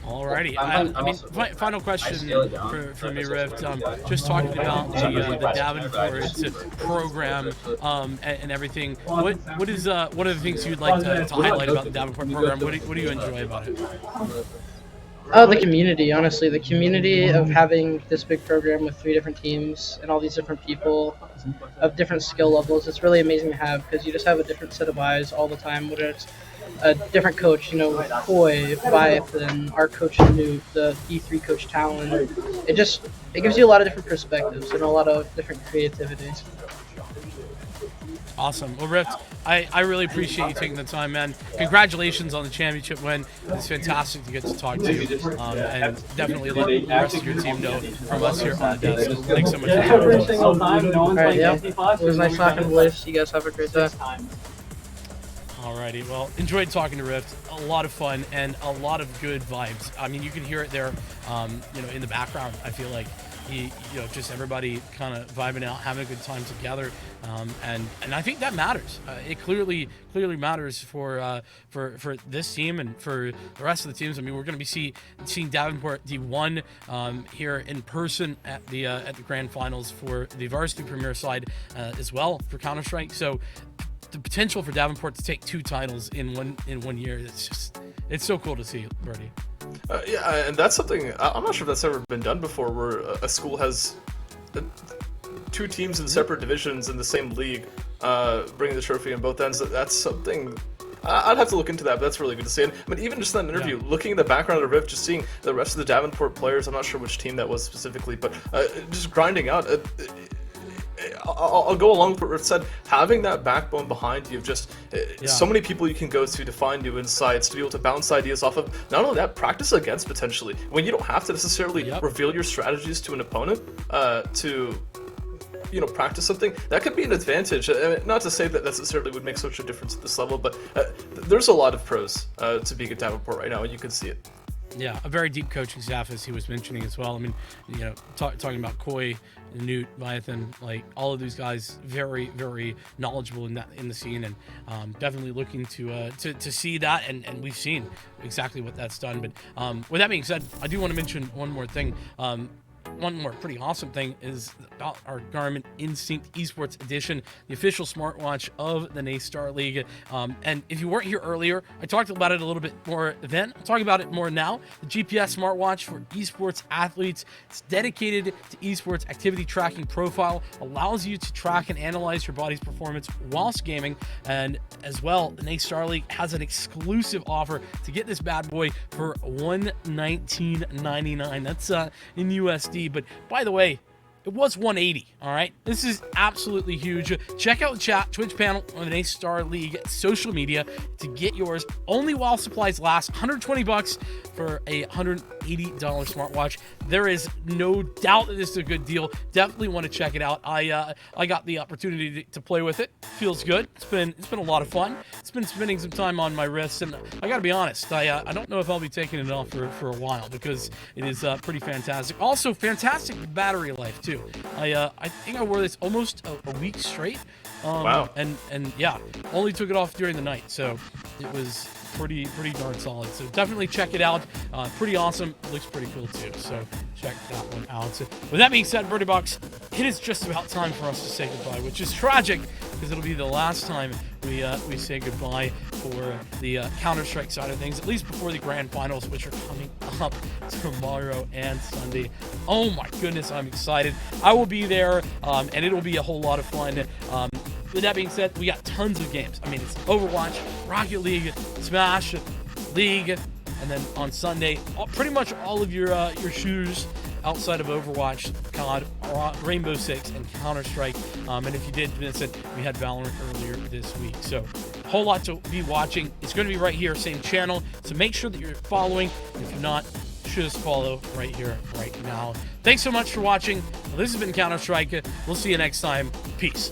Alrighty. I mean, final question for me, Rift. Just talking about the Davenport program and everything. What are the things you'd like to highlight about the Davenport program? What do you enjoy about it? The community, honestly. The community of having this big program with 3 different teams and all these different people of different skill levels. It's really amazing to have because you just have a different set of eyes all the time, whether it's a different coach, Coy, Vipe, and our coach Newt, the E3 coach Talon. It gives you a lot of different perspectives and a lot of different creativity. Awesome. Well, Rift, I really appreciate you taking the time, man. Congratulations on the championship win. It's fantastic to get to talk to you, and definitely let the rest of your team know from us here on the desk. Thanks so much for Every single time, no one's it was nice talking to Blaze. You guys have a great day. Alrighty, well, enjoyed talking to Rift. A lot of fun and a lot of good vibes. I mean, you can hear it there, in the background. I feel like just everybody kind of vibing out, having a good time together, and I think that matters. It clearly matters for this team and for the rest of the teams. I mean, we're going to be seeing Davenport D1 here in person at the grand finals for the varsity premier side as well for Counter-Strike. So the potential for Davenport to take 2 titles in one year, it's so cool to see, Birdie. Yeah, and that's something, I'm not sure if that's ever been done before, where a school has 2 teams in separate divisions in the same league bringing the trophy on both ends. That's something, I'd have to look into that, but that's really good to see. And I mean, even just that interview, looking at the background of Rift, just seeing the rest of the Davenport players, I'm not sure which team that was specifically, but just grinding out. I'll go along with what Rick said. Having that backbone behind you of just so many people you can go to find new insights, to be able to bounce ideas off of. Not only that, practice against potentially when you don't have to necessarily reveal your strategies to an opponent to practice something. That could be an advantage. Not to say that necessarily would make such a difference at this level, but there's a lot of pros to being at Davenport right now, and you can see it. Yeah, a very deep coaching staff, as he was mentioning as well. I mean, talking about Coy, Newt, Viathan, like all of these guys, very, very knowledgeable in the scene, and definitely looking to see that, and we've seen exactly what that's done. But with that being said, I do want to mention one more thing. One more pretty awesome thing is about our Garmin Instinct Esports Edition, the official smartwatch of the NA League. And if you weren't here earlier, I talked about it a little bit more then. I'm talking about it more now. The GPS smartwatch for esports athletes. It's dedicated to esports activity tracking profile, allows you to track and analyze your body's performance whilst gaming. And as well, the NA League has an exclusive offer to get this bad boy for $119.99. That's in USD. But by the way, it was $180. All right, this is absolutely huge. Check out the chat Twitch panel on the NA League social media to get yours only while supplies last. $120 for a $180 smartwatch. There is no doubt that this is a good deal. Definitely want to check it out. I got the opportunity to play with it. Feels good. It's been a lot of fun. It's been spending some time on my wrist, and I gotta be honest, I don't know if I'll be taking it off for a while because it is pretty fantastic. Also, fantastic battery life too. I think I wore this almost a week straight. Wow. And yeah, only took it off during the night, so it was pretty darn solid. So definitely check it out. Pretty awesome. It looks pretty cool too. So check that one out. So with that being said, Birdie Box, it is just about time for us to say goodbye, which is tragic because it'll be the last time we say goodbye for the Counter-Strike side of things, at least before the grand finals, which are coming up tomorrow and Sunday. Oh my goodness, I'm excited. I will be there, and it'll be a whole lot of fun. With that being said, we got tons of games. I mean, it's Overwatch, Rocket League, Smash, League, and then on Sunday, pretty much all of your shooters outside of Overwatch, COD, Rainbow Six, and Counter-Strike. And if you did miss it, we had Valorant earlier this week. So a whole lot to be watching. It's going to be right here, same channel. So make sure that you're following. If you're not, just follow right here, right now. Thanks so much for watching. This has been Counter-Strike. We'll see you next time. Peace.